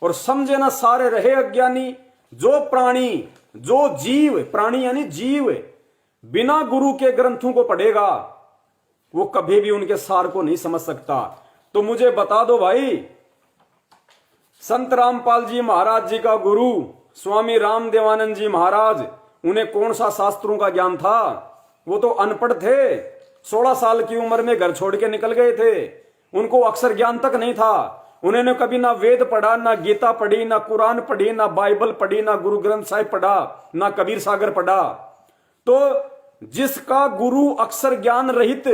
और समझे ना सारे रहे अज्ञानी। जो प्राणी, जो जीव, प्राणी यानी जीव, बिना गुरु के ग्रंथों को पढ़ेगा वो कभी भी उनके सार को नहीं समझ सकता। तो मुझे बता दो भाई, संत रामपाल जी महाराज जी का गुरु स्वामी रामदेवानंद जी महाराज, उन्हें कौन सा शास्त्रों का ज्ञान था? वो तो अनपढ़ थे, 16 साल की उम्र में घर छोड़ के निकल गए थे। उनको अक्षर ज्ञान तक नहीं था। उन्होंने कभी ना वेद पढ़ा, ना गीता पढ़ी, ना कुरान पढ़ी, ना बाइबल पढ़ी, ना गुरु ग्रंथ साहिब पढ़ा, ना कबीर सागर पढ़ा। तो जिसका गुरु अक्षर ज्ञान रहित,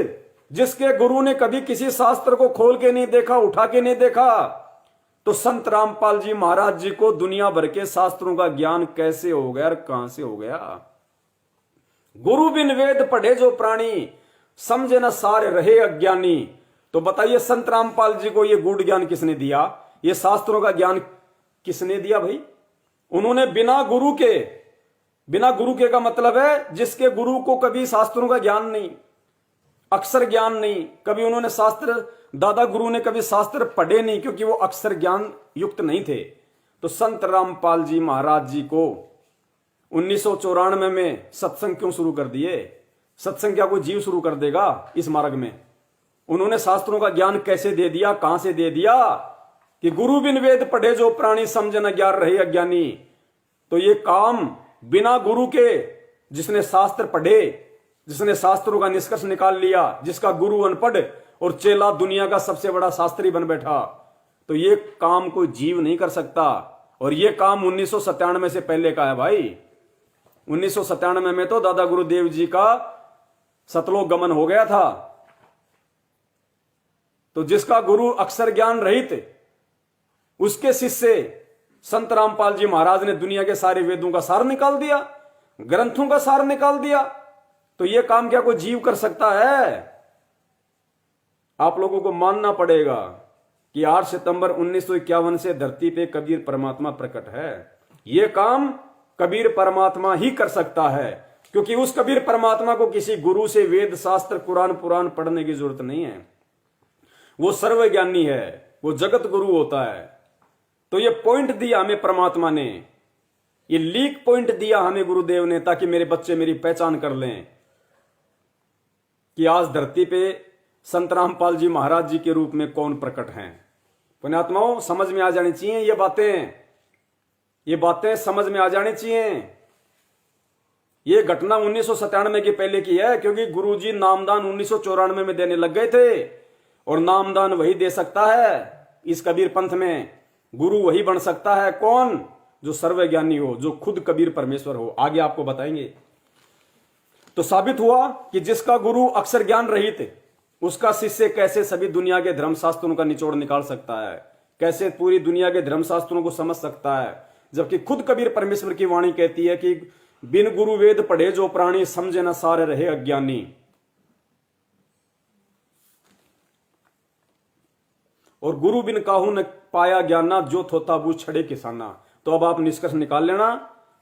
जिसके गुरु ने कभी किसी शास्त्र को खोल के नहीं देखा, उठा के नहीं देखा, तो संत रामपाल जी महाराज जी को दुनिया भर के शास्त्रों का ज्ञान कैसे हो गया और कहां से हो गया? गुरु बिन वेद पढ़े जो प्राणी, समझे न सारे रहे अज्ञानी। तो बताइए, संत रामपाल जी को यह गूढ़ ज्ञान किसने दिया? ये शास्त्रों का ज्ञान किसने दिया भाई? उन्होंने बिना गुरु के, बिना गुरु के का मतलब है जिसके गुरु को कभी शास्त्रों का ज्ञान नहीं, अक्षर ज्ञान नहीं, कभी उन्होंने शास्त्र, दादा गुरु ने कभी शास्त्र पढ़े नहीं, क्योंकि वो अक्षर ज्ञान युक्त नहीं थे। तो संत रामपाल जी महाराज जी को 1994 में सत्संग क्यों शुरू कर दिए? सत्संग क्या कोई जीव शुरू कर देगा इस मार्ग में? उन्होंने शास्त्रों का ज्ञान कैसे दे दिया, कहां से दे दिया? कि गुरु बिन वेद पढ़े जो प्राणी, समझे न ज्ञान रहे अज्ञानी। तो ये काम बिना गुरु के, जिसने शास्त्र पढ़े, जिसने शास्त्रों का निष्कर्ष निकाल लिया, जिसका गुरु अनपढ़ और चेला दुनिया का सबसे बड़ा शास्त्री बन बैठा, तो ये काम कोई जीव नहीं कर सकता। और ये काम 1997 से पहले का है भाई। 1997 में तो दादा गुरुदेव जी का सतलोक गमन हो गया था। तो जिसका गुरु अक्षर ज्ञान रहित, उसके शिष्य संत रामपाल जी महाराज ने दुनिया के सारे वेदों का सार निकाल दिया, ग्रंथों का सार निकाल दिया। तो यह काम क्या कोई जीव कर सकता है? आप लोगों को मानना पड़ेगा कि 8 सितंबर 1951 से धरती पे कबीर परमात्मा प्रकट है। यह काम कबीर परमात्मा ही कर सकता है, क्योंकि उस कबीर परमात्मा को किसी गुरु से वेद शास्त्र, कुरान पुराण पढ़ने की जरूरत नहीं है। वो सर्वज्ञानी है, वो जगत गुरु होता है। तो ये पॉइंट दिया हमें परमात्मा ने, ये लीक पॉइंट दिया हमें गुरुदेव ने, ताकि मेरे बच्चे मेरी पहचान कर लें कि आज धरती पे संत रामपाल जी महाराज जी के रूप में कौन प्रकट हैं। पुण्यात्माओं, समझ में आ जानी चाहिए ये बातें समझ में आ जानी चाहिए। ये घटना 1997 के पहले की है, क्योंकि गुरुजी नामदान 1994 में देने लग गए थे। और नामदान वही दे सकता है इस कबीर पंथ में। गुरु वही बन सकता है, कौन? जो सर्वज्ञानी हो, जो खुद कबीर परमेश्वर हो। आगे आपको बताएंगे। तो साबित हुआ कि जिसका गुरु अक्षर ज्ञान रहित, उसका शिष्य कैसे सभी दुनिया के धर्मशास्त्रों का निचोड़ निकाल सकता है, कैसे पूरी दुनिया के धर्मशास्त्रों को समझ सकता है, जबकि खुद कबीर परमेश्वर की वाणी कहती है कि बिन गुरु वेद पढ़े जो प्राणी, समझे न सारे रहे अज्ञानी। और गुरु बिन काहू न पाया ज्ञाना, जो थोता बू छड़े किसाना। तो अब आप निष्कर्ष निकाल लेना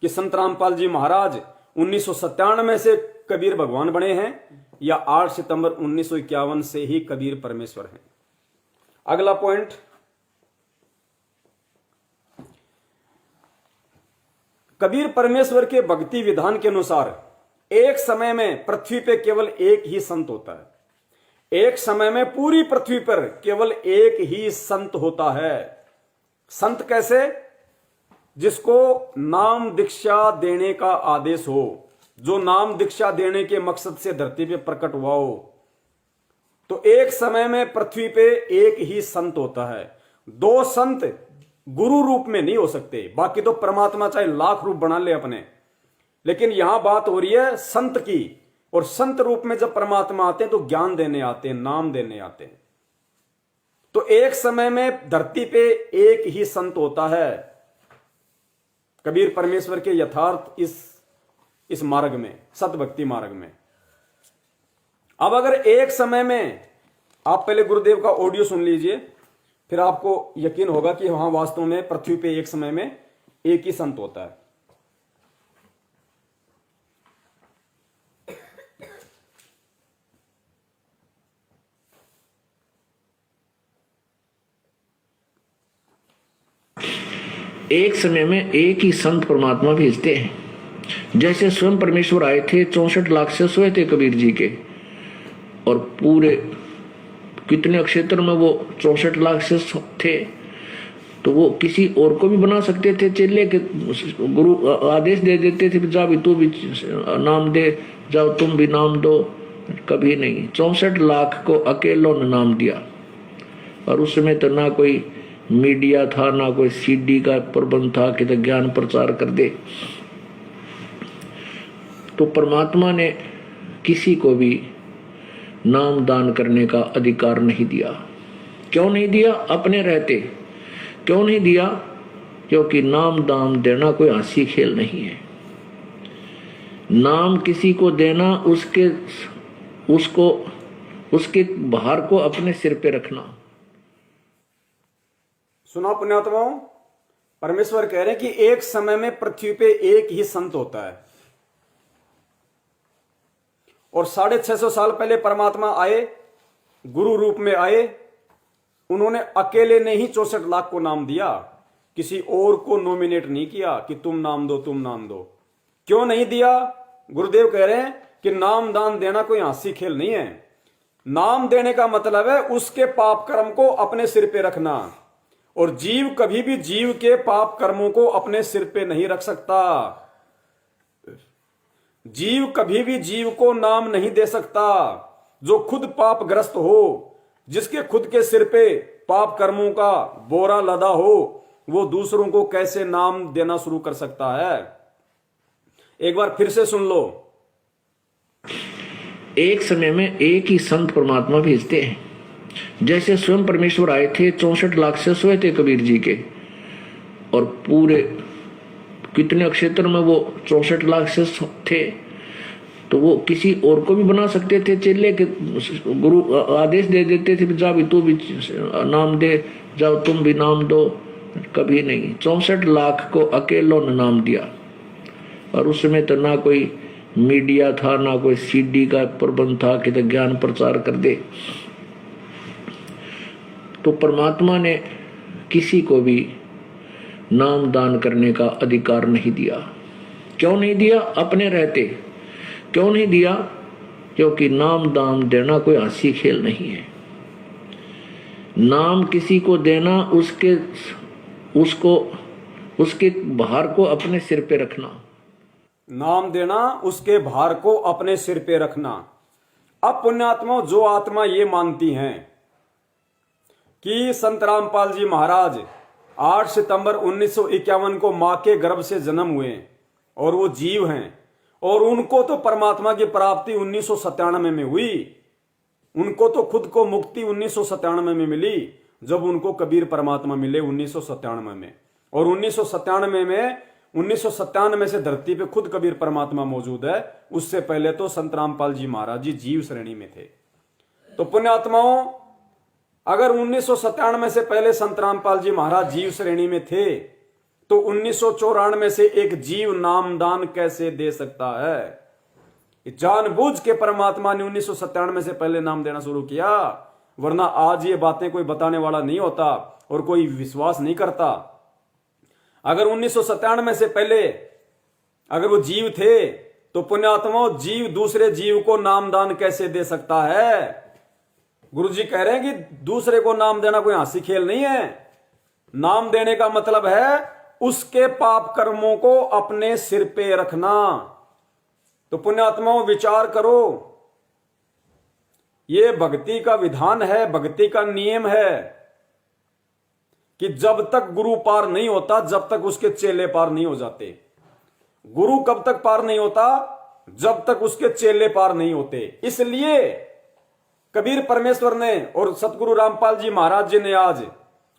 कि संत रामपाल जी महाराज 1997 से कबीर भगवान बने हैं, या 8 सितंबर 1951 से ही कबीर परमेश्वर हैं। अगला पॉइंट, कबीर परमेश्वर के भक्ति विधान के अनुसार एक समय में पृथ्वी पे केवल एक ही संत होता है। एक समय में पूरी पृथ्वी पर केवल एक ही संत होता है। संत कैसे? जिसको नाम दीक्षा देने का आदेश हो, जो नाम दीक्षा देने के मकसद से धरती पे प्रकट हुआ हो। तो एक समय में पृथ्वी पे एक ही संत होता है। दो संत गुरु रूप में नहीं हो सकते, बाकी तो परमात्मा चाहे लाख रूप बना ले अपने, लेकिन यहां बात हो रही है संत की। और संत रूप में जब परमात्मा आते हैं तो ज्ञान देने आते हैं, नाम देने आते हैं। तो एक समय में धरती पे एक ही संत होता है। कबीर परमेश्वर के यथार्थ इस मार्ग में, सत भक्ति मार्ग में। अब अगर एक समय में, आप पहले गुरुदेव का ऑडियो सुन लीजिए, फिर आपको यकीन होगा कि वहां वास्तव में पृथ्वी पे एक समय में एक ही संत होता है। एक समय में एक ही संत परमात्मा भेजते हैं। जैसे स्वयं परमेश्वर आए थे, 64 लाख से सोए थे कबीर जी के, और पूरे कितने क्षेत्र में वो 64 लाख से थे, तो वो किसी और को भी बना सकते थे चेले के। गुरु आदेश दे देते थे, जा भी तू भी नाम दे, जाओ तुम भी नाम दो। कभी नहीं, 64 लाख को अकेलों ने नाम दिया। और उस समय तो ना कोई मीडिया था, ना कोई सीडी का प्रबंध था कि तो ज्ञान प्रचार कर दे। तो परमात्मा ने किसी को भी नाम दान करने का अधिकार नहीं दिया। क्यों नहीं दिया? अपने रहते। क्यों नहीं दिया? क्योंकि नाम दान देना कोई हंसी खेल नहीं है। नाम किसी को देना, उसके भार को अपने सिर पे रखना। सुना पुण्यात्माओं, परमेश्वर कह रहे हैं कि एक समय में पृथ्वी पे एक ही संत होता है। और 650 साल पहले परमात्मा आए, गुरु रूप में आए। उन्होंने अकेले ने ही 64 लाख को नाम दिया, किसी और को नॉमिनेट नहीं किया कि तुम नाम दो, तुम नाम दो। क्यों नहीं दिया? गुरुदेव कह रहे हैं कि नाम दान देना कोई हंसी खेल नहीं है। नाम देने का मतलब है उसके पाप कर्म को अपने सिर पे रखना। और जीव कभी भी जीव के पाप कर्मों को अपने सिर पे नहीं रख सकता। जीव कभी भी जीव को नाम नहीं दे सकता। जो खुद पापग्रस्त हो, जिसके खुद के सिर पे पाप कर्मों का बोरा लदा हो, वो दूसरों को कैसे नाम देना शुरू कर सकता है? एक बार फिर से सुन लो। एक समय में एक ही संत परमात्मा भेजते हैं। जैसे स्वयं परमेश्वर आए थे, 64 लाख से सोए थे कबीर जी के, और पूरे कितने क्षेत्र में वो 64 लाख से थे, तो वो किसी और को भी बना सकते थे चेले के। गुरु आदेश दे देते थे, जा भी तू भी नाम दे, जाओ तुम भी नाम दो। कभी नहीं, 64 लाख को अकेलों ने नाम दिया। और उस समय तो ना कोई मीडिया था, ना कोई सीडी का प्रबंध था कि तो ज्ञान प्रचार कर दे। तो परमात्मा ने किसी को भी नाम दान करने का अधिकार नहीं दिया। क्यों नहीं दिया? अपने रहते। क्यों नहीं दिया? क्योंकि नाम दान देना कोई हंसी खेल नहीं है। नाम किसी को देना, उसके भार को अपने सिर पे रखना। नाम देना, उसके भार को अपने सिर पे रखना। अब पुण्यात्मा, जो आत्मा ये मानती हैं कि संत रामपाल जी महाराज 8 सितंबर 1951 को मां के गर्भ से जन्म हुए और वो जीव हैं, और उनको तो परमात्मा की प्राप्ति 1997 में हुई। उनको तो खुद को मुक्ति 1997 में मिली, जब उनको कबीर परमात्मा मिले 1997 में। और 1997 से धरती पे खुद कबीर परमात्मा मौजूद है। उससे पहले तो संत रामपाल जी महाराज जी जीव श्रेणी में थे। तो पुण्यात्माओं, अगर 1997 से पहले संत रामपाल जी महाराज जीव श्रेणी में थे, तो 1994 से एक जीव नामदान कैसे दे सकता है? जानबूझ के परमात्मा ने 1997 से पहले नाम देना शुरू किया, वरना आज ये बातें कोई बताने वाला नहीं होता और कोई विश्वास नहीं करता। अगर 1997 से पहले अगर वो जीव थे, तो पुण्यात्माओं, जीव दूसरे जीव को नामदान कैसे दे सकता है? गुरुजी कह रहे हैं कि दूसरे को नाम देना कोई हंसी खेल नहीं है। नाम देने का मतलब है उसके पाप कर्मों को अपने सिर पे रखना। तो पुण्यात्माओं विचार करो, यह भक्ति का विधान है, भक्ति का नियम है कि जब तक गुरु पार नहीं होता, जब तक उसके चेले पार नहीं हो जाते। गुरु कब तक पार नहीं होता? जब तक उसके चेले पार नहीं होते। इसलिए कबीर परमेश्वर ने और सतगुरु रामपाल जी महाराज जी ने आज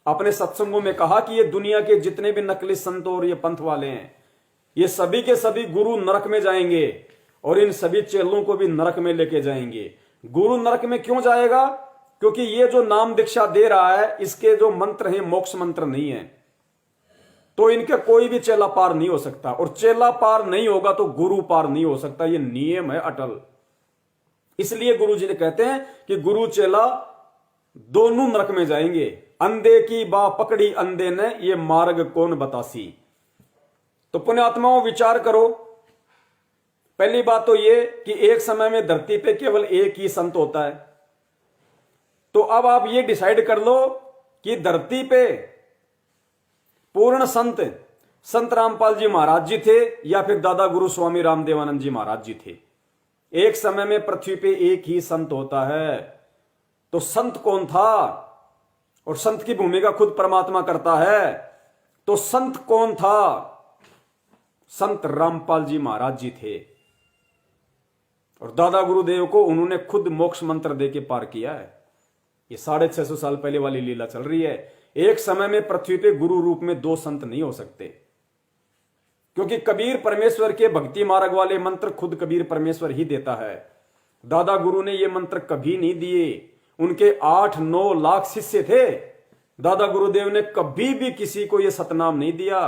अपने सत्संगों में कहा कि ये दुनिया के जितने भी नकली संत और ये पंथ वाले हैं, ये सभी के सभी गुरु नरक में जाएंगे और इन सभी चेलों को भी नरक में लेके जाएंगे। गुरु नरक में क्यों जाएगा? क्योंकि ये जो नाम दीक्षा दे रहा है, इसके जो मंत्र हैं मोक्ष मंत्र नहीं है, तो इनके कोई भी चेला पार नहीं हो सकता। और चेला पार नहीं होगा तो गुरु पार नहीं हो सकता। ये नियम है अटल। इसलिए गुरु जी ने कहते हैं कि गुरु चेला दोनों नरक में जाएंगे। अंधे की बा पकड़ी अंधे ने, ये मार्ग कौन बतासी। तो पुण्यात्माओं विचार करो, पहली बात तो ये कि एक समय में धरती पे केवल एक ही संत होता है। तो अब आप ये डिसाइड कर लो कि धरती पे पूर्ण संत रामपाल जी महाराज जी थे या फिर दादा गुरु स्वामी रामदेवानंद जी महाराज जी थे। एक समय में पृथ्वी पे एक ही संत होता है। तो संत कौन था? और संत की भूमिका खुद परमात्मा करता है। तो संत कौन था? संत रामपाल जी महाराज जी थे। और दादा गुरुदेव को उन्होंने खुद मोक्ष मंत्र देके पार किया है। ये 650 साल पहले वाली लीला चल रही है। एक समय में पृथ्वी पे गुरु रूप में दो संत नहीं हो सकते, क्योंकि कबीर परमेश्वर के भक्ति मार्ग वाले मंत्र खुद कबीर परमेश्वर ही देता है। दादा गुरु ने ये मंत्र कभी नहीं दिए। उनके 8-9 लाख शिष्य थे। दादा गुरुदेव ने कभी भी किसी को यह सतनाम नहीं दिया,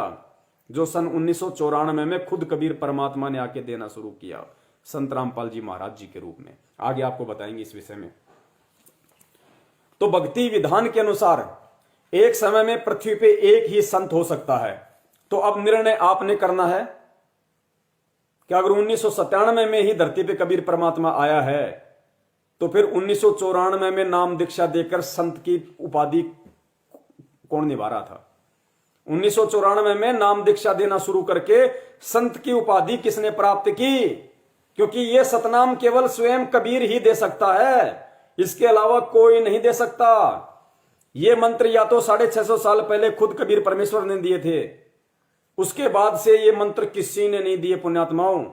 जो सन 1994 में खुद कबीर परमात्मा ने आके देना शुरू किया, संत रामपाल जी महाराज जी के रूप में। आगे आपको बताएंगे इस विषय में। तो भक्ति विधान के अनुसार एक समय में पृथ्वी पे एक ही संत हो सकता है। तो अब निर्णय आपने करना है कि अगर 1997 में ही धरती पे कबीर परमात्मा आया है, तो फिर 1994 में नाम दीक्षा देकर संत की उपाधि कौन निभा रहा था? 1994 में नाम दीक्षा देना शुरू करके संत की उपाधि किसने प्राप्त की? क्योंकि यह सतनाम केवल स्वयं कबीर ही दे सकता है, इसके अलावा कोई नहीं दे सकता। ये मंत्र या तो 650 साल पहले खुद कबीर परमेश्वर ने दिए थे, उसके बाद से ये मंत्र किसी ने नहीं दिए पुण्यात्माओं।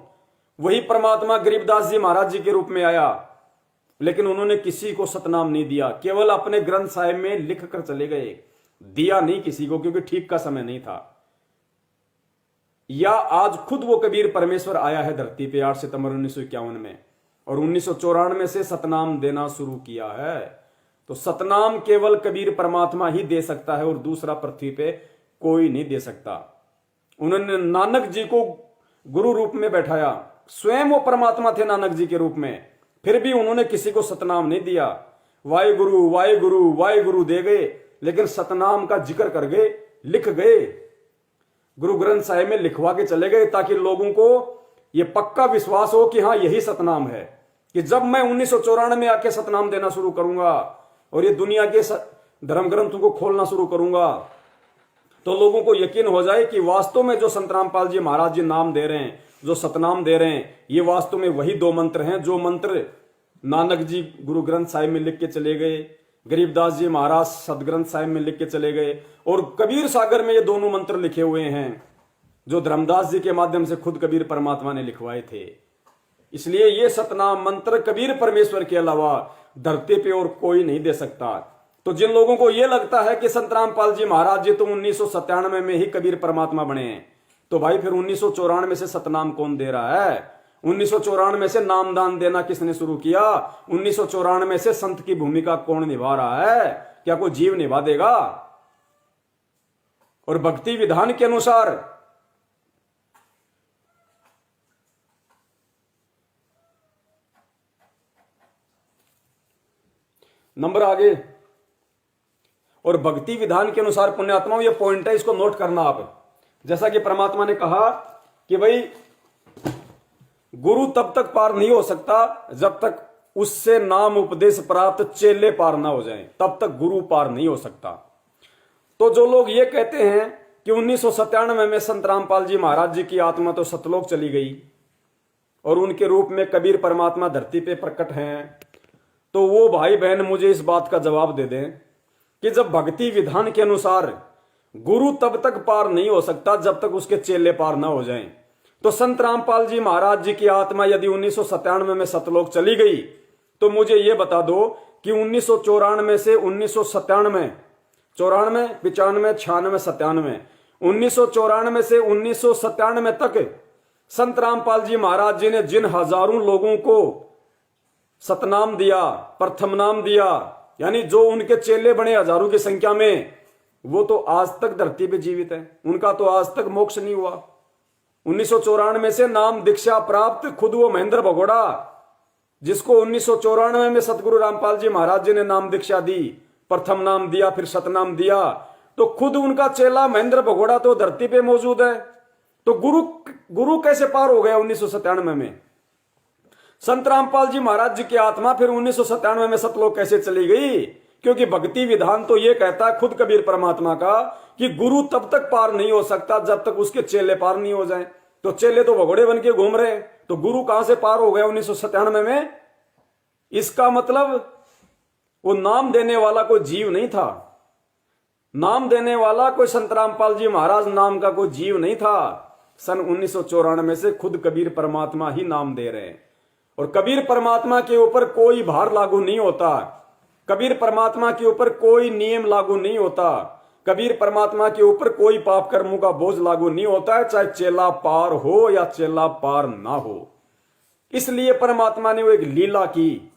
वही परमात्मा गरीबदास जी महाराज जी के रूप में आया, लेकिन उन्होंने किसी को सतनाम नहीं दिया, केवल अपने ग्रंथ साहिब में लिख कर चले गए, दिया नहीं किसी को, क्योंकि ठीक का समय नहीं था। या आज खुद वो कबीर परमेश्वर आया है धरती पे 8 सितंबर 1951 में, और 1994 से सतनाम देना शुरू किया है। तो सतनाम केवल कबीर परमात्मा ही दे सकता है और दूसरा पृथ्वी पे कोई नहीं दे सकता। उन्होंने नानक जी को गुरु रूप में बैठाया, स्वयं वो परमात्मा थे नानक जी के रूप में, फिर भी उन्होंने किसी को सतनाम नहीं दिया। वाहे गुरु वाहे गुरु वाहे गुरु दे गए, लेकिन सतनाम का जिक्र कर गए, लिख गए, गुरु ग्रंथ साहिब में लिखवा के चले गए, ताकि लोगों को यह पक्का विश्वास हो कि हां यही सतनाम है। कि जब मैं 1994 में आके सतनाम देना शुरू करूंगा और ये दुनिया के धर्म ग्रंथों को खोलना शुरू करूंगा, तो लोगों को यकीन हो जाए कि वास्तव में जो संत रामपाल जी महाराज जी नाम दे रहे हैं, जो सतनाम दे रहे हैं, ये वास्तव में वही 2 मंत्र हैं जो मंत्र नानक जी गुरु ग्रंथ साहिब में लिख के चले गए, गरीबदास जी महाराज सदग्रंथ साहिब में लिख के चले गए, और कबीर सागर में ये दोनों मंत्र लिखे हुए हैं जो धर्मदास जी के माध्यम से खुद कबीर परमात्मा ने लिखवाए थे। इसलिए ये सतनाम मंत्र कबीर परमेश्वर के अलावा धरती पे और कोई नहीं दे सकता। तो जिन लोगों को यह लगता है कि संत रामपाल जी महाराज जी तो 1997 में ही कबीर परमात्मा बने हैं, तो भाई फिर 1994 से सतनाम कौन दे रहा है? 1994 से नामदान देना किसने शुरू किया? 1994 से संत की भूमिका कौन निभा रहा है? क्या कोई जीव निभा देगा? और भक्ति विधान के अनुसार नंबर आगे, और भक्ति विधान के अनुसार पुण्यात्माओं ये पॉइंट है, इसको नोट करना आप। जैसा कि परमात्मा ने कहा कि भाई गुरु तब तक पार नहीं हो सकता जब तक उससे नाम उपदेश प्राप्त चेले पार ना हो जाएं, तब तक गुरु पार नहीं हो सकता। तो जो लोग ये कहते हैं कि 1997 में संत रामपाल जी महाराज जी की आत्मा तो सतलोक चली गई और उनके रूप में कबीर परमात्मा धरती पे प्रकट हैं, तो वो भाई बहन मुझे इस बात का जवाब दे दें कि जब भक्ति विधान के अनुसार गुरु तब तक पार नहीं हो सकता जब तक उसके चेले पार ना हो जाएं, तो संत रामपाल जी महाराज जी की आत्मा यदि 1997 में सतलोक चली गई तो मुझे यह बता दो कि 1994 से 1997, 94, 95, 96, 97, 1994 से 1997 तक संत रामपाल जी महाराज जी ने जिन हजारों लोगों को सतनाम दिया, प्रथम नाम दिया, यानी जो उनके चेले बने हजारों की संख्या में, वो तो आज तक धरती पे जीवित है, उनका तो आज तक मोक्ष नहीं हुआ। 1994 से नाम दीक्षा प्राप्त खुद वो महेंद्र भगोड़ा, जिसको 1994 में सतगुरु रामपाल जी महाराज जी ने नाम दीक्षा दी, प्रथम नाम दिया, फिर सतनाम दिया, तो खुद उनका चेला महेंद्र भगोड़ा तो धरती पे मौजूद है। तो गुरु कैसे पार हो गया 1997 में? संत रामपाल जी महाराज जी की आत्मा फिर 1997 में सतलोक कैसे चली गई? क्योंकि भक्ति विधान तो यह कहता है खुद कबीर परमात्मा का कि गुरु तब तक पार नहीं हो सकता जब तक उसके चेले पार नहीं हो जाएं। तो चेले तो भगोड़े बन के घूम रहे, तो गुरु कहां से पार हो गया 1997 में? इसका मतलब वो नाम देने वाला कोई जीव नहीं था, नाम देने वाला कोई संत रामपाल जी महाराज नाम का कोई जीव नहीं था। सन 1994 से खुद कबीर परमात्मा ही नाम दे रहे हैं, और कबीर परमात्मा के ऊपर कोई भार लागू नहीं होता, कबीर परमात्मा के ऊपर कोई नियम लागू नहीं होता, कबीर परमात्मा के ऊपर कोई पाप कर्मों का बोझ लागू नहीं होता है, चाहे चेला पार हो या चेला पार ना हो। इसलिए परमात्मा ने वो एक लीला की,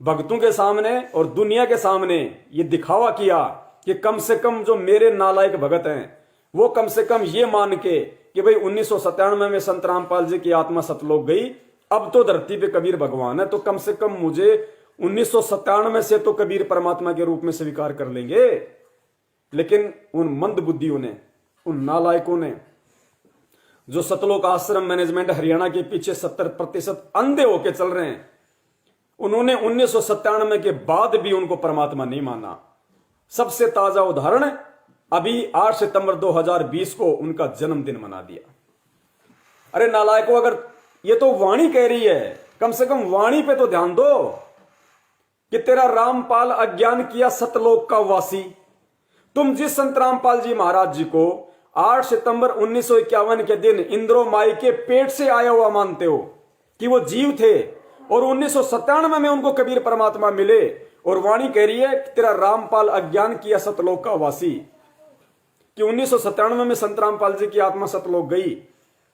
भक्तों के सामने और दुनिया के सामने ये दिखावा किया कि कम से कम जो मेरे नालायक भगत हैं वो कम से कम ये मान के कि भाई 1997 में संत रामपाल जी की आत्मा सतलोक गई, अब तो धरती पे कबीर भगवान है, तो कम से कम मुझे 1997 से तो कबीर परमात्मा के रूप में स्वीकार कर लेंगे। लेकिन उन मंद बुद्धियों ने, उन नालायकों ने, जो सतलोक आश्रम मैनेजमेंट हरियाणा के पीछे 70% अंधे होके चल रहे हैं, उन्होंने 1997 के बाद भी उनको परमात्मा नहीं माना। सबसे ताजा उदाहरण अभी 8 सितंबर 2020 को उनका जन्मदिन मना दिया। अरे नालायकों, अगर ये तो वाणी कह रही है, कम से कम वाणी पे तो ध्यान दो कि तेरा रामपाल अज्ञान किया सतलोक का वासी। तुम जिस संत रामपाल जी महाराज जी को 8 सितंबर 1951 के दिन इंद्रो माई के पेट से आया हुआ मानते हो कि वो जीव थे, और 1997 में उनको कबीर परमात्मा मिले, और वाणी कह रही है कि तेरा रामपाल अज्ञान किया सतलोक का वासी, कि 1997 में संत रामपाल जी की आत्मा सतलोक गई,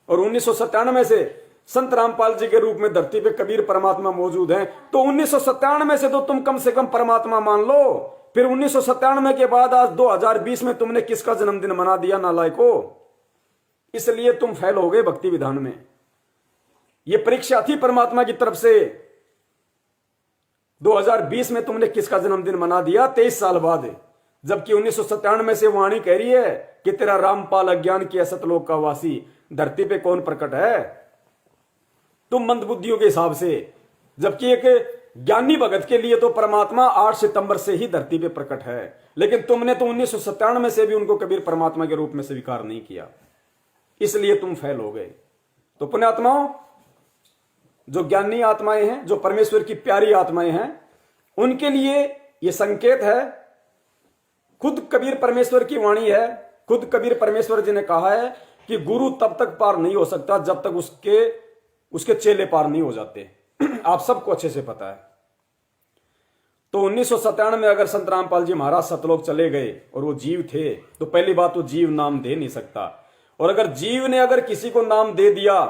और 1997 से संत रामपाल जी के रूप में धरती पे कबीर परमात्मा मौजूद हैं। तो 1997 से तो तुम कम से कम परमात्मा मान लो। फिर 1997 के बाद आज 2020 में तुमने किसका जन्मदिन मना दिया नालायको? इसलिए तुम फेल हो गए भक्ति विधान में। यह परीक्षा थी परमात्मा की तरफ से। 2020 में तुमने किसका जन्मदिन मना दिया? 23 साल बाद। जबकि 1997 से वाणी कह रही है कि तेरा रामपाल अज्ञान किया सतलोक का वासी। धरती पे कौन प्रकट है? तुम मंदबुद्धियों के हिसाब से। जबकि एक ज्ञानी भगत के लिए तो परमात्मा 8 सितंबर से ही धरती पे प्रकट है, लेकिन तुमने तो 1997 से भी उनको कबीर परमात्मा के रूप में स्वीकार नहीं किया, इसलिए तुम फेल हो गए। तो पुण्यात्माओं, जो ज्ञानी आत्माएं हैं, जो परमेश्वर की प्यारी आत्माएं हैं, उनके लिए यह संकेत है। खुद कबीर परमेश्वर की वाणी है, खुद कबीर परमेश्वर जी ने कहा है कि गुरु तब तक पार नहीं हो सकता जब तक उसके चेले पार नहीं हो जाते। आप सबको अच्छे से पता है। तो 1997 में अगर संत रामपाल जी महाराज सतलोक चले गए और वो जीव थे, तो पहली बात तो जीव नाम दे नहीं सकता, और अगर जीव ने अगर किसी को नाम दे दिया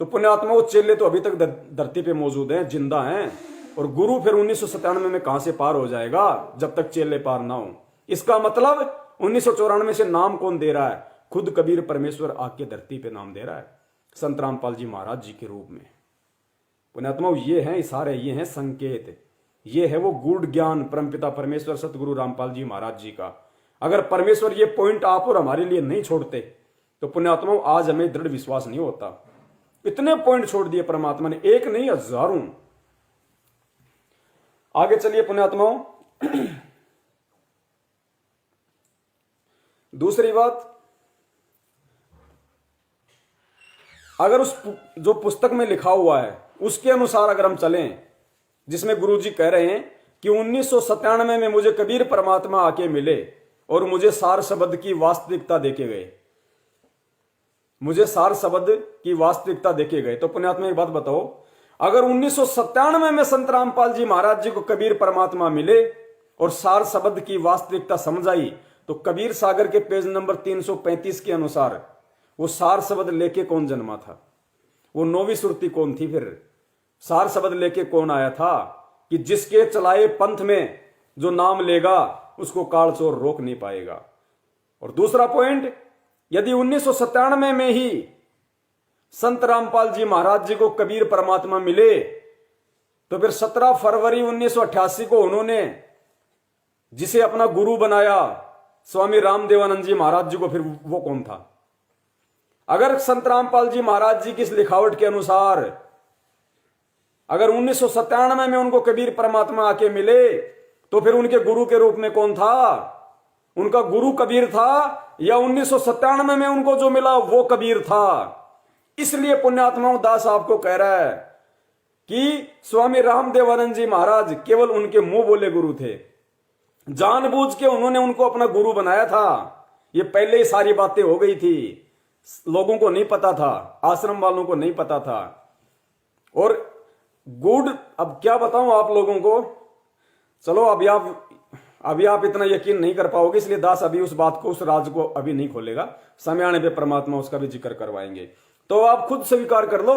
तो पुण्यात्मा वो चेले तो अभी तक धरती पे मौजूद हैं, जिंदा हैं, और गुरु फिर 1997 में कहां से पार हो जाएगा जब तक चेले पार ना हो। इसका मतलब 1994 से नाम कौन दे रहा है? खुद कबीर परमेश्वर आके धरती पे नाम दे रहा है संत रामपाल जी महाराज जी के रूप में। पुण्यात्मा, ये हैं इशारे, ये हैं संकेत, ये है वो गूढ़ ज्ञान परमपिता परमेश्वर सतगुरु रामपाल जी महाराज जी का। अगर परमेश्वर ये पॉइंट आप और हमारे लिए नहीं छोड़ते तो पुण्यात्मा आज हमें दृढ़ विश्वास नहीं होता। इतने पॉइंट छोड़ दिए परमात्मा ने, एक नहीं हजारों। आगे चलिए पुण्यात्माओं। दूसरी बात, अगर उस जो पुस्तक में लिखा हुआ है उसके अनुसार अगर हम चलें, जिसमें गुरुजी कह रहे हैं कि 1997 में मुझे कबीर परमात्मा आके मिले और मुझे सार शब्द की वास्तविकता देके गए, मुझे सार शब्द की वास्तविकता देके गए। तो पुण्यात्मा एक बात बताओ, अगर 1997 में संत रामपाल जी महाराज जी को कबीर परमात्मा मिले और सार शब्द की वास्तविकता समझाई, तो कबीर सागर के पेज नंबर 335 के अनुसार वो सार शब्द लेके कौन जन्मा था? वो नौवीं सुरती कौन थी? फिर सार शब्द लेके कौन आया था कि जिसके चलाए पंथ में जो नाम लेगा उसको काल चोर रोक नहीं पाएगा। और दूसरा पॉइंट, यदि 1997 में ही संत रामपाल जी महाराज जी को कबीर परमात्मा मिले, तो फिर 17 फरवरी 1988 को उन्होंने जिसे अपना गुरु बनाया स्वामी रामदेवानंद जी महाराज जी को, फिर वो कौन था? अगर संत रामपाल जी महाराज जी की इस लिखावट के अनुसार अगर 1997 में उनको कबीर परमात्मा आके मिले, तो फिर उनके गुरु के रूप में कौन था? उनका गुरु कबीर था या 1997 में उनको जो मिला वो कबीर था? इसलिए पुण्यात्माओं दास आपको कह रहा है कि स्वामी रामदेवानंद जी महाराज केवल उनके मुंह बोले गुरु थे, जानबूझ के उन्होंने उनको अपना गुरु बनाया था। ये पहले ही सारी बातें हो गई थी, लोगों को नहीं पता था, आश्रम वालों को नहीं पता था। और अब क्या बताऊं आप लोगों को, चलो अभी आप इतना यकीन नहीं कर पाओगे, इसलिए दास अभी उस बात को, उस राज को अभी नहीं खोलेगा, समय आने पे परमात्मा उसका भी जिक्र करवाएंगे। तो आप खुद स्वीकार कर लो,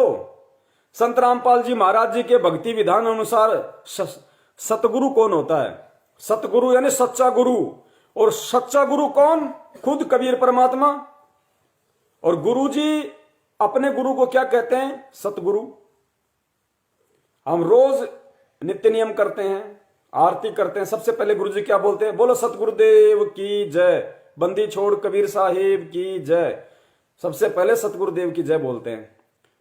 संत रामपाल जी महाराज जी के भक्ति विधान अनुसार सतगुरु कौन होता है? सतगुरु यानी सच्चा गुरु। और सच्चा गुरु कौन? खुद कबीर परमात्मा। और गुरु जी अपने गुरु को क्या कहते हैं? सतगुरु। हम रोज नित्य नियम करते हैं, आरती करते हैं, सबसे पहले गुरु जी क्या बोलते हैं? बोलो सतगुरुदेव की जय, बंदी छोड़ कबीर साहिब की जय। सबसे पहले सतगुरुदेव की जय बोलते हैं।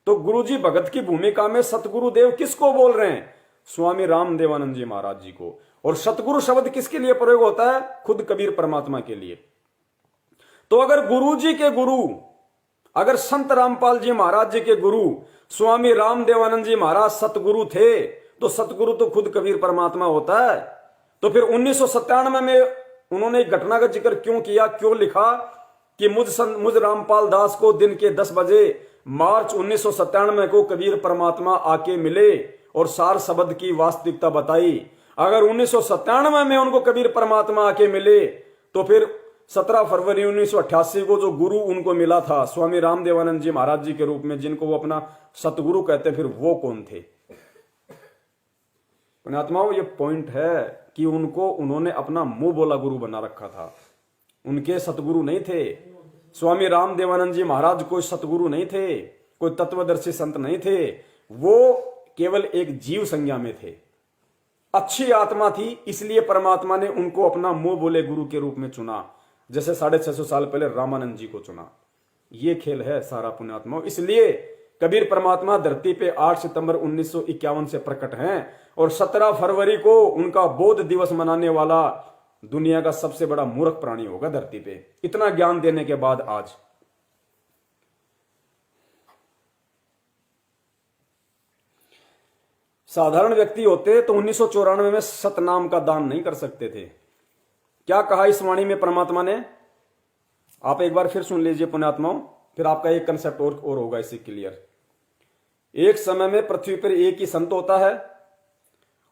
तो गुरुजी भगत की भूमिका में सतगुरुदेव किसको बोल रहे हैं? स्वामी रामदेवानंद जी महाराज जी को। और सतगुरु शब्द किसके लिए प्रयोग होता है? खुद कबीर परमात्मा के लिए। तो अगर गुरुजी के गुरु, अगर संत रामपाल जी महाराज जी के गुरु स्वामी रामदेवानंद जी महाराज सतगुरु थे, तो सतगुरु तो खुद कबीर परमात्मा होता है। तो फिर 1997 में उन्होंने एक घटना का जिक्र क्यों किया, क्यों लिखा कि मुझ रामपाल दास को दिन के 10 बजे मार्च 1997 को कबीर परमात्मा आके मिले और सार शब्द की वास्तविकता बताई। अगर 1997 में उनको कबीर परमात्मा आके मिले, तो फिर 17 फरवरी 1988 को जो गुरु उनको मिला था स्वामी रामदेवानंद जी महाराज जी के रूप में, जिनको वो अपना सतगुरु कहते, फिर वो कौन थे? पुण्यात्माओं, ये पॉइंट है कि उन्होंने अपना मुंह बोला गुरु बना रखा था, उनके सतगुरु नहीं थे। स्वामी रामदेवानंद जी महाराज कोई सतगुरु नहीं थे, कोई तत्वदर्शी संत नहीं थे, वो केवल एक जीव संज्ञा में थे, अच्छी आत्मा थी। इसलिए परमात्मा ने उनको अपना मुंह बोले गुरु के रूप में चुना, जैसे 650 साल पहले रामानंद जी को चुना। ये खेल है सारा पुण्यात्मा। इसलिए कबीर परमात्मा धरती पे 8 सितंबर 1951 से प्रकट हैं और 17 फरवरी को उनका बोध दिवस मनाने वाला दुनिया का सबसे बड़ा मूर्ख प्राणी होगा धरती पे, इतना ज्ञान देने के बाद। आज साधारण व्यक्ति होते तो 1994 में सतनाम का दान नहीं कर सकते थे। क्या कहा इस वाणी में परमात्मा ने? आप एक बार फिर सुन लीजिए पुण्यात्माओं, फिर आपका एक कंसेप्ट और होगा इससे क्लियर। एक समय में पृथ्वी पर एक ही संत होता है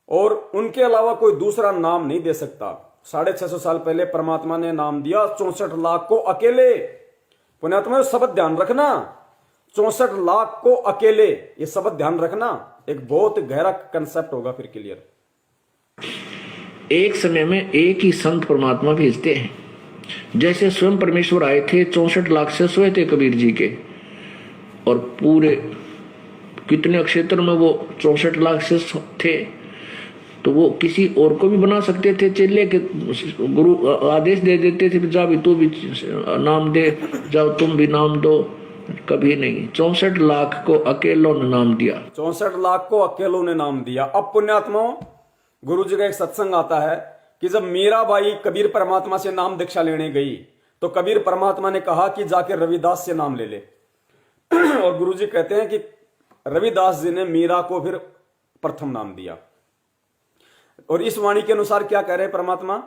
और उनके अलावा कोई दूसरा नाम नहीं दे सकता। 650 साल पहले परमात्मा ने नाम दिया 64 लाख को अकेले। पुण्यात्मा, शब्द ध्यान रखना, 64 लाख को अकेले, ये शब्द ध्यान रखना, एक बहुत गहरा कंसेप्ट होगा फिर क्लियर। एक समय में एक ही संत परमात्मा भेजते हैं। जैसे स्वयं परमेश्वर आए थे, 64 लाख से सोए थे कबीर जी के, और पूरे कितने क्षेत्र में वो 64 लाख से थे, तो वो किसी और को भी बना सकते थे चेले के। गुरु आदेश दे देते थे, जा भी तू भी नाम दे, जाओ तुम भी नाम दो। कभी नहीं, 64 लाख को अकेलों ने नाम दिया। 64 लाख को अकेलों ने नाम दिया। अब पुण्यात्माओं, गुरु जी का एक सत्संग आता है कि जब मीराबाई कबीर परमात्मा से नाम दीक्षा लेने गई तो कबीर परमात्मा ने कहा कि जाके रविदास से नाम ले ले। और गुरु जी कहते हैं कि रविदास जी ने मीरा को फिर प्रथम नाम दिया। और इस वाणी के अनुसार क्या कह रहे हैं परमात्मा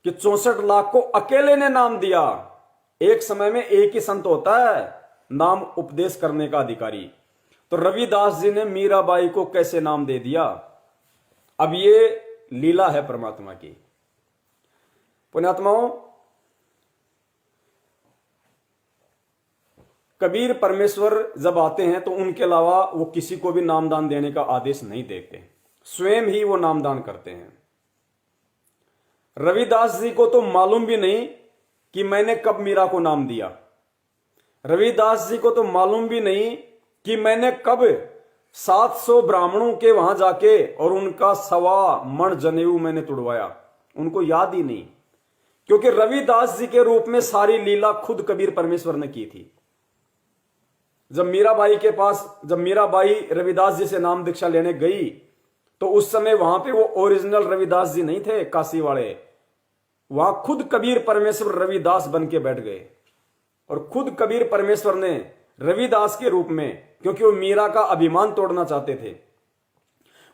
कि 64 लाख को अकेले ने नाम दिया। एक समय में एक ही संत होता है नाम उपदेश करने का अधिकारी, तो रविदास जी ने मीराबाई को कैसे नाम दे दिया। अब ये लीला है परमात्मा की। पुण्यात्माओं, कबीर परमेश्वर जब आते हैं तो उनके अलावा वो किसी को भी नामदान देने का आदेश नहीं देते, स्वयं ही वो नामदान करते हैं। रविदास जी को तो मालूम भी नहीं कि मैंने कब मीरा को नाम दिया। रविदास जी को तो मालूम भी नहीं कि मैंने कब 700 ब्राह्मणों के वहां जाके और उनका 1.25 मण जनेऊ मैंने तुड़वाया। उनको याद ही नहीं, क्योंकि रविदास जी के रूप में सारी लीला खुद कबीर परमेश्वर ने की थी। जब मीराबाई रविदास जी से नाम दीक्षा लेने गई तो उस समय वहां पे वो ओरिजिनल रविदास जी नहीं थे काशी वाले, वहां खुद कबीर परमेश्वर रविदास बन के बैठ गए। और खुद कबीर परमेश्वर ने रविदास के रूप में, क्योंकि वो मीरा का अभिमान तोड़ना चाहते थे,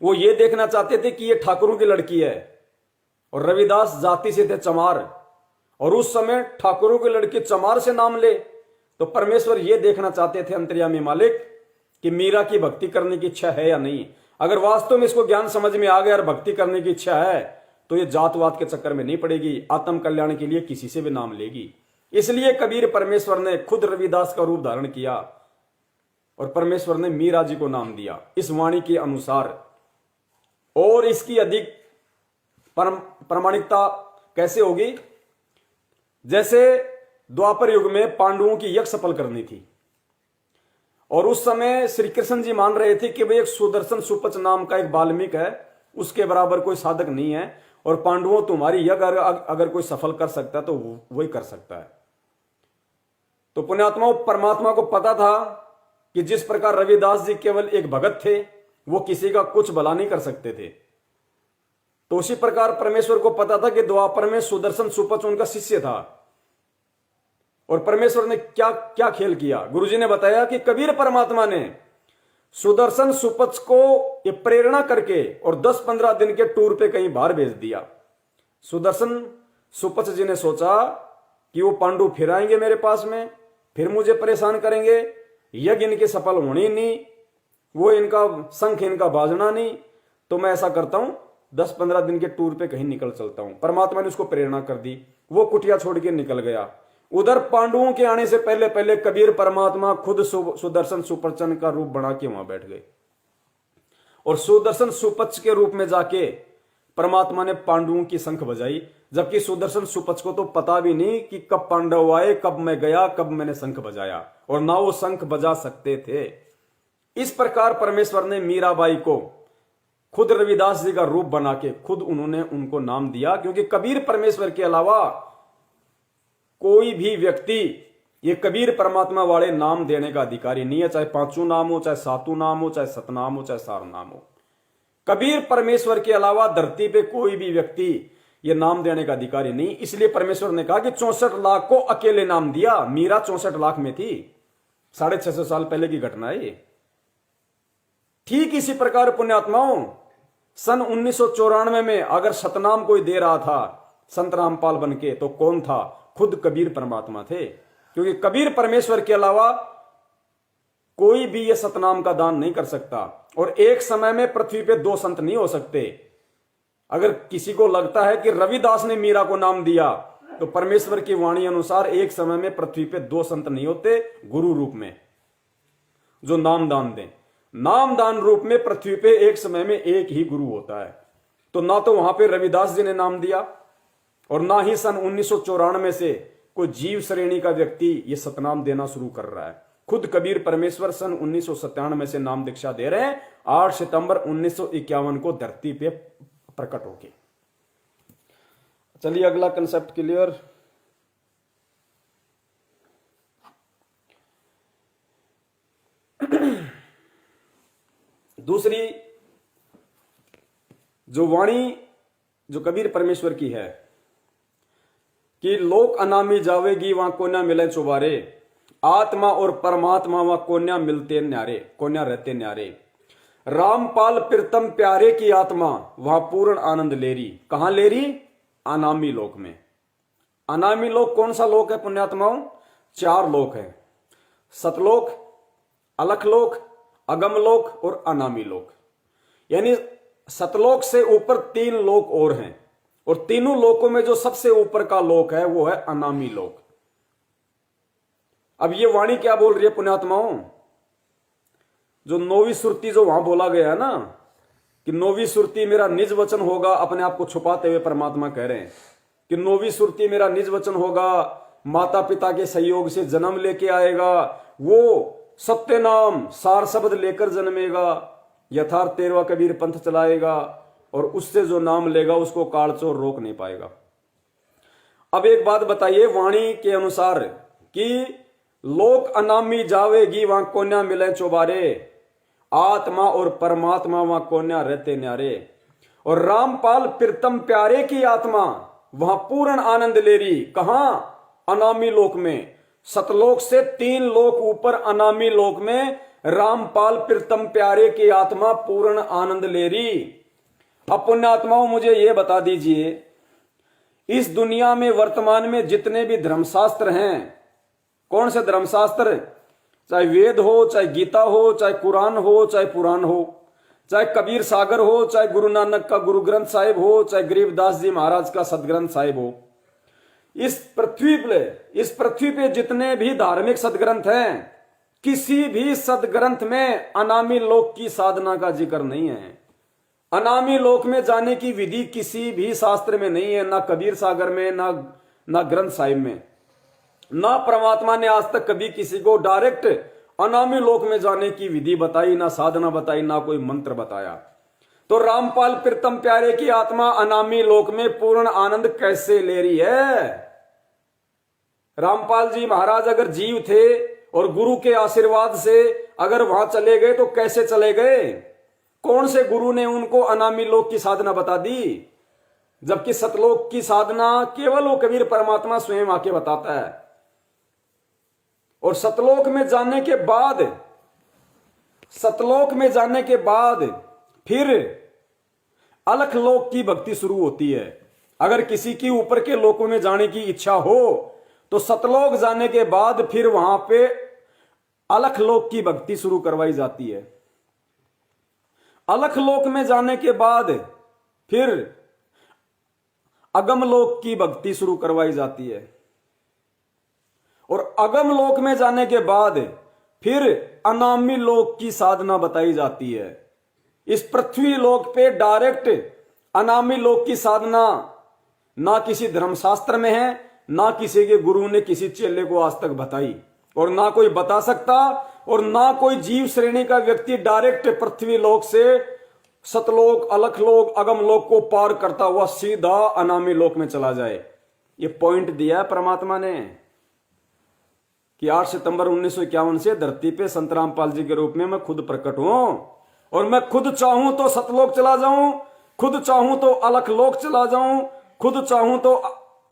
वो ये देखना चाहते थे कि ये ठाकुरों की लड़की है, और रविदास जाति से थे चमार, और उस समय ठाकुरों की लड़की चमार से नाम ले तो परमेश्वर ये देखना चाहते थे अंतर्यामी मालिक कि मीरा की भक्ति करने की इच्छा है या नहीं। अगर वास्तव में इसको ज्ञान समझ में आ गया और भक्ति करने की इच्छा है तो ये जातवाद के चक्कर में नहीं पड़ेगी, आत्म कल्याण के लिए किसी से भी नाम लेगी। इसलिए कबीर परमेश्वर ने खुद रविदास का रूप धारण किया और परमेश्वर ने मीरा जी को नाम दिया इस वाणी के अनुसार। और इसकी अधिक प्रामाणिकता कैसे होगी? जैसे द्वापर युग में पांडवों की यज्ञ सफल करनी थी और उस समय श्री कृष्ण जी मान रहे थे कि भाई एक सुदर्शन सुपच नाम का एक वाल्मीकि है, उसके बराबर कोई साधक नहीं है, और पांडवों तुम्हारी यज्ञ अगर कोई सफल कर सकता है तो वही कर सकता है। तो पुण्यात्माओं, परमात्मा को पता था कि जिस प्रकार रविदास जी केवल एक भगत थे, वो किसी का कुछ भला नहीं कर सकते थे, तो उसी प्रकार परमेश्वर को पता था कि द्वापर में सुदर्शन सुपच उनका शिष्य था। और परमेश्वर ने क्या क्या खेल किया? गुरुजी ने बताया कि कबीर परमात्मा ने सुदर्शन सुपच को ये प्रेरणा करके और 10-15 दिन के टूर पे कहीं बाहर भेज दिया। सुदर्शन सुपच जी ने सोचा कि वो पांडु फिर आएंगे मेरे पास में, फिर मुझे परेशान करेंगे, यज्ञ इनके सफल होने नहीं, वो इनका शंख इनका बाजना नहीं, तो मैं ऐसा करता हूं 10-15 दिन के टूर पे कहीं निकल चलता हूं। परमात्मा ने उसको प्रेरणा कर दी, वो कुटिया छोड़ के निकल गया। उधर पांडवों के आने से पहले पहले कबीर परमात्मा खुद सुदर्शन सुपचन का रूप बना के वहां बैठ गए और सुदर्शन सुपच के रूप में जाके परमात्मा ने पांडवों की शंख बजाई, जबकि सुदर्शन सुपच को तो पता भी नहीं कि कब पांडव आए, कब मैं गया, कब मैंने शंख बजाया, और ना वो शंख बजा सकते थे। इस प्रकार परमेश्वर ने मीराबाई को खुद रविदास जी का रूप बना के खुद उन्होंने उनको नाम दिया, क्योंकि कबीर परमेश्वर के अलावा कोई भी व्यक्ति ये कबीर परमात्मा वाले नाम देने का अधिकारी नहीं है, चाहे 5 नाम हो, चाहे 7 नाम हो, चाहे सतनाम हो, चाहे सार नाम हो। कबीर परमेश्वर के अलावा धरती पे कोई भी व्यक्ति ये नाम देने का अधिकारी नहीं। इसलिए परमेश्वर ने कहा कि 64 लाख को अकेले नाम दिया। मीरा 64 लाख में थी, 650 साल पहले की घटना है ये। ठीक इसी प्रकार पुण्यात्माओं, सन 1994 में अगर सतनाम कोई दे रहा था संत रामपाल बन के, तो कौन था? खुद कबीर परमात्मा थे, क्योंकि कबीर परमेश्वर के अलावा कोई भी ये सतनाम का दान नहीं कर सकता। और एक समय में पृथ्वी पे 2 संत नहीं हो सकते। अगर किसी को लगता है कि रविदास ने मीरा को नाम दिया, तो परमेश्वर की वाणी अनुसार एक समय में पृथ्वी पे 2 संत नहीं होते गुरु रूप में जो नामदान दें। नामदान रूप में पृथ्वी पे एक समय में एक ही गुरु होता है। तो ना तो वहां पे रविदास जी ने नाम दिया और ना ही सन 1994 से कोई जीव श्रेणी का व्यक्ति ये सतनाम देना शुरू कर रहा है। खुद कबीर परमेश्वर सन 1997 से नाम दीक्षा दे रहे हैं, 8 सितंबर 1951 को धरती पे प्रकट होके। चलिए अगला कंसेप्ट क्लियर। जो वाणी जो कबीर परमेश्वर की है कि लोक अनामी जावेगी वहां कोन्या मिले चुबारे, आत्मा और परमात्मा वहां कोन्या मिलते न्यारे, कोन्या रहते न्यारे। रामपाल प्रीतम प्यारे की आत्मा वहां पूर्ण आनंद लेरी। कहां लेरी? अनामी लोक में। अनामी लोक कौन सा लोक है पुण्यात्माओं? 4 लोक है, सतलोक, अलखलोक, अगमलोक और अनामी लोक। यानी सतलोक से ऊपर 3 लोक और हैं, और तीनों लोकों में जो सबसे ऊपर का लोक है वो है अनामी लोक। अब ये वाणी क्या बोल रही है पुण्यात्माओं? जो 9वीं सुरती जो वहां बोला गया है ना कि 9वीं सुरती मेरा निज वचन होगा, अपने आप को छुपाते हुए परमात्मा कह रहे हैं कि 9वीं सुरती मेरा निज वचन होगा, माता पिता के सहयोग से जन्म लेके आएगा, वो सत्य नाम सार शब्द लेकर जन्मेगा, यथार्थ 13वां कबीर पंथ चलाएगा, और उससे जो नाम लेगा उसको काल चोर रोक नहीं पाएगा। अब एक बात बताइए वाणी के अनुसार कि लोक अनामी जावेगी वहां कोन्या मिले चौबारे, आत्मा और परमात्मा वहां कोन्या रहते न्यारे, और रामपाल प्रीतम प्यारे की आत्मा वहां पूर्ण आनंद ले रही। कहां? अनामी लोक में। सतलोक से 3 लोक ऊपर अनामी लोक में रामपाल प्रीतम प्यारे की आत्मा पूर्ण आनंद ले रही। अब पुण्यात्माओं मुझे यह बता दीजिए, इस दुनिया में वर्तमान में जितने भी धर्मशास्त्र हैं, कौन से धर्मशास्त्र? चाहे वेद हो, चाहे गीता हो, चाहे कुरान हो, चाहे पुराण हो, चाहे कबीर सागर हो, चाहे गुरु नानक का गुरु ग्रंथ साहिब हो, चाहे गरीबदास जी महाराज का सदग्रंथ साहिब हो, इस पृथ्वी पे जितने भी धार्मिक सदग्रंथ हैं, किसी भी सदग्रंथ में अनामी लोक की साधना का जिक्र नहीं है। अनामी लोक में जाने की विधि किसी भी शास्त्र में नहीं है, ना कबीर सागर में, ना ग्रंथ साहिब में, ना परमात्मा ने आज तक कभी किसी को डायरेक्ट अनामी लोक में जाने की विधि बताई, ना साधना बताई, ना कोई मंत्र बताया। तो रामपाल प्रीतम प्यारे की आत्मा अनामी लोक में पूर्ण आनंद कैसे ले रही है? रामपाल जी महाराज अगर जीव थे और गुरु के आशीर्वाद से अगर वहां चले गए तो कैसे चले गए? कौन से गुरु ने उनको अनामी लोक की साधना बता दी? जबकि सतलोक की साधना केवल वो कबीर परमात्मा स्वयं आके बताता है। और सतलोक में जाने के बाद फिर अलख लोक की भक्ति शुरू होती है। अगर किसी की ऊपर के लोकों में जाने की इच्छा हो तो सतलोक जाने के बाद फिर वहां पे अलख लोक की भक्ति शुरू करवाई जाती है। अलख लोक में जाने के बाद फिर अगम लोक की भक्ति शुरू करवाई जाती है, और अगम लोक में जाने के बाद फिर अनामी लोक की साधना बताई जाती है। इस पृथ्वी लोक पे डायरेक्ट अनामी लोक की साधना ना किसी धर्मशास्त्र में है, ना किसी के गुरु ने किसी चेले को आज तक बताई, और ना कोई बता सकता, और ना कोई जीव श्रेणी का व्यक्ति डायरेक्ट पृथ्वी लोक से सतलोक, अलख लोक, अगम लोक को पार करता हुआ सीधा अनामी लोक में चला जाए। ये पॉइंट दिया है परमात्मा ने कि 8 सितंबर 1951 से धरती पे संत रामपाल जी के रूप में मैं खुद प्रकट हूं, और मैं खुद चाहूं तो सतलोक चला जाऊं, खुद चाहूं तो अलख लोक चला जाऊं, खुद चाहूं तो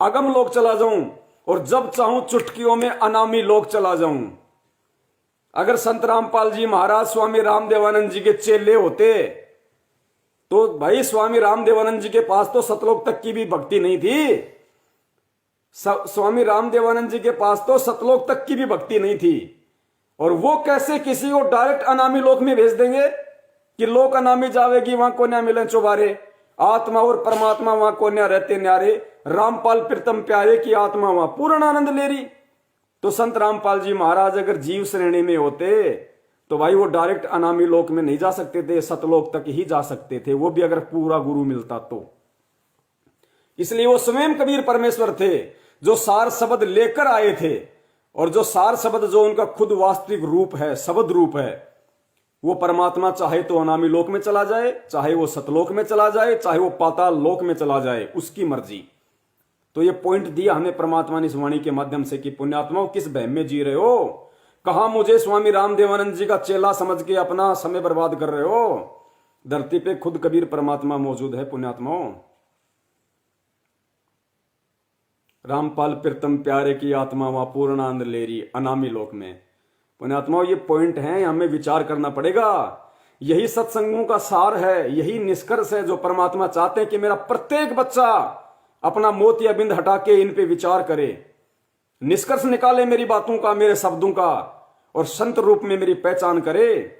अगम लोक चला जाऊं, और जब चाहूं चुटकियों में अनामी लोक चला जाऊं। अगर संत रामपाल जी महाराज स्वामी रामदेवानंद जी के चेले होते तो भाई स्वामी रामदेवानंद जी के पास तो सतलोक तक की भी भक्ति नहीं थी। स्वामी रामदेवानंद जी के पास तो सतलोक तक की भी भक्ति नहीं थी, और वो कैसे किसी को डायरेक्ट अनामी लोक में भेज देंगे कि लोक अनामी जावेगी वहां कोन्या मिलन चौबारे, आत्मा और परमात्मा वहां कोन्या रहते न्यारे, रामपाल प्रीतम प्यारे की आत्मा वहां पूर्ण आनंद ले रही। तो संत रामपाल जी महाराज अगर जीव श्रेणी में होते तो भाई वो डायरेक्ट अनामी लोक में नहीं जा सकते थे, सतलोक तक ही जा सकते थे, वो भी अगर पूरा गुरु मिलता तो। इसलिए वो स्वयं कबीर परमेश्वर थे जो सार शब्द लेकर आए थे, और जो सार शब्द जो उनका खुद वास्तविक रूप है, शब्द रूप है, वो परमात्मा चाहे तो अनामी लोक में चला जाए, चाहे वो सतलोक में चला जाए, चाहे वो पाताल लोक में चला जाए, उसकी मर्जी। तो ये पॉइंट दिया हमें परमात्मा ने इस वाणी के माध्यम से कि पुण्यात्माओं किस बहम में जी रहे हो? कहा मुझे स्वामी रामदेवानंद जी का चेला समझ के अपना समय बर्बाद कर रहे हो? धरती पे खुद कबीर परमात्मा मौजूद है पुण्यात्माओं। रामपाल प्रीतम प्यारे की आत्मा वहां पूर्णानंद लेरी अनामी लोक में। पुण्यात्माओं, ये पॉइंट है, हमें विचार करना पड़ेगा। यही सत्संगों का सार है, यही निष्कर्ष है जो परमात्मा चाहते हैं कि मेरा प्रत्येक बच्चा अपना मोतिया बिंद हटा के इन पे विचार करे, निष्कर्ष निकाले मेरी बातों का, मेरे शब्दों का, और संत रूप में मेरी पहचान करे।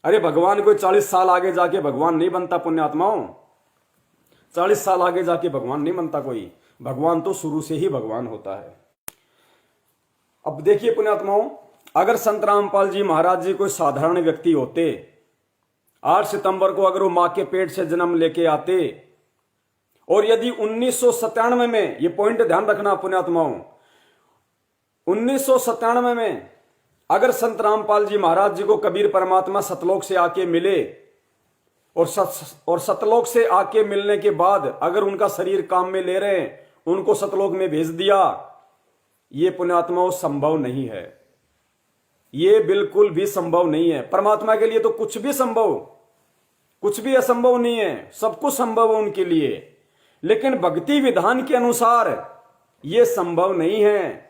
अरे भगवान कोई 40 साल आगे जाके भगवान नहीं बनता पुण्यात्माओं। 40 साल आगे जाके भगवान नहीं बनता कोई, भगवान तो शुरू से ही भगवान होता है। अब देखिए पुण्यात्माओं, अगर संत रामपाल जी महाराज जी कोई साधारण व्यक्ति होते, 8 सितंबर को अगर वो मां के पेट से जन्म लेके आते, और यदि 1997 में, ये पॉइंट ध्यान रखना पुण्यात्माओं, 1997 में अगर संत रामपाल जी महाराज जी को कबीर परमात्मा सतलोक से आके मिले, और सतलोक से आके मिलने के बाद अगर उनका शरीर काम में ले रहे हैं, उनको सतलोक में भेज दिया, ये पुण्यात्माओं संभव नहीं है। ये बिल्कुल भी संभव नहीं है। परमात्मा के लिए तो कुछ भी संभव, कुछ भी असंभव नहीं है, सब कुछ संभव है उनके लिए। लेकिन भक्ति विधान के अनुसार यह संभव नहीं है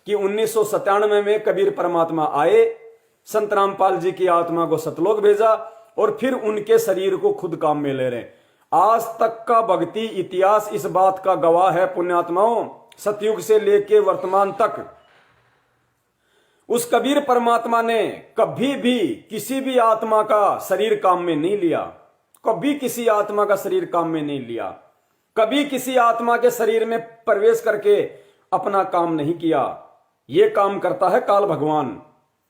कि 1997 में कबीर परमात्मा आए, संत रामपाल जी की आत्मा को सतलोक भेजा, और फिर उनके शरीर को खुद काम में ले रहे हैं। आज तक का भक्ति इतिहास इस बात का गवाह है पुण्यात्माओं, सतयुग से लेके वर्तमान तक उस कबीर परमात्मा ने कभी भी किसी भी आत्मा का शरीर काम में नहीं लिया, कभी किसी आत्मा का शरीर काम में नहीं लिया, कभी किसी आत्मा के शरीर में प्रवेश करके अपना काम नहीं किया। यह काम करता है काल भगवान।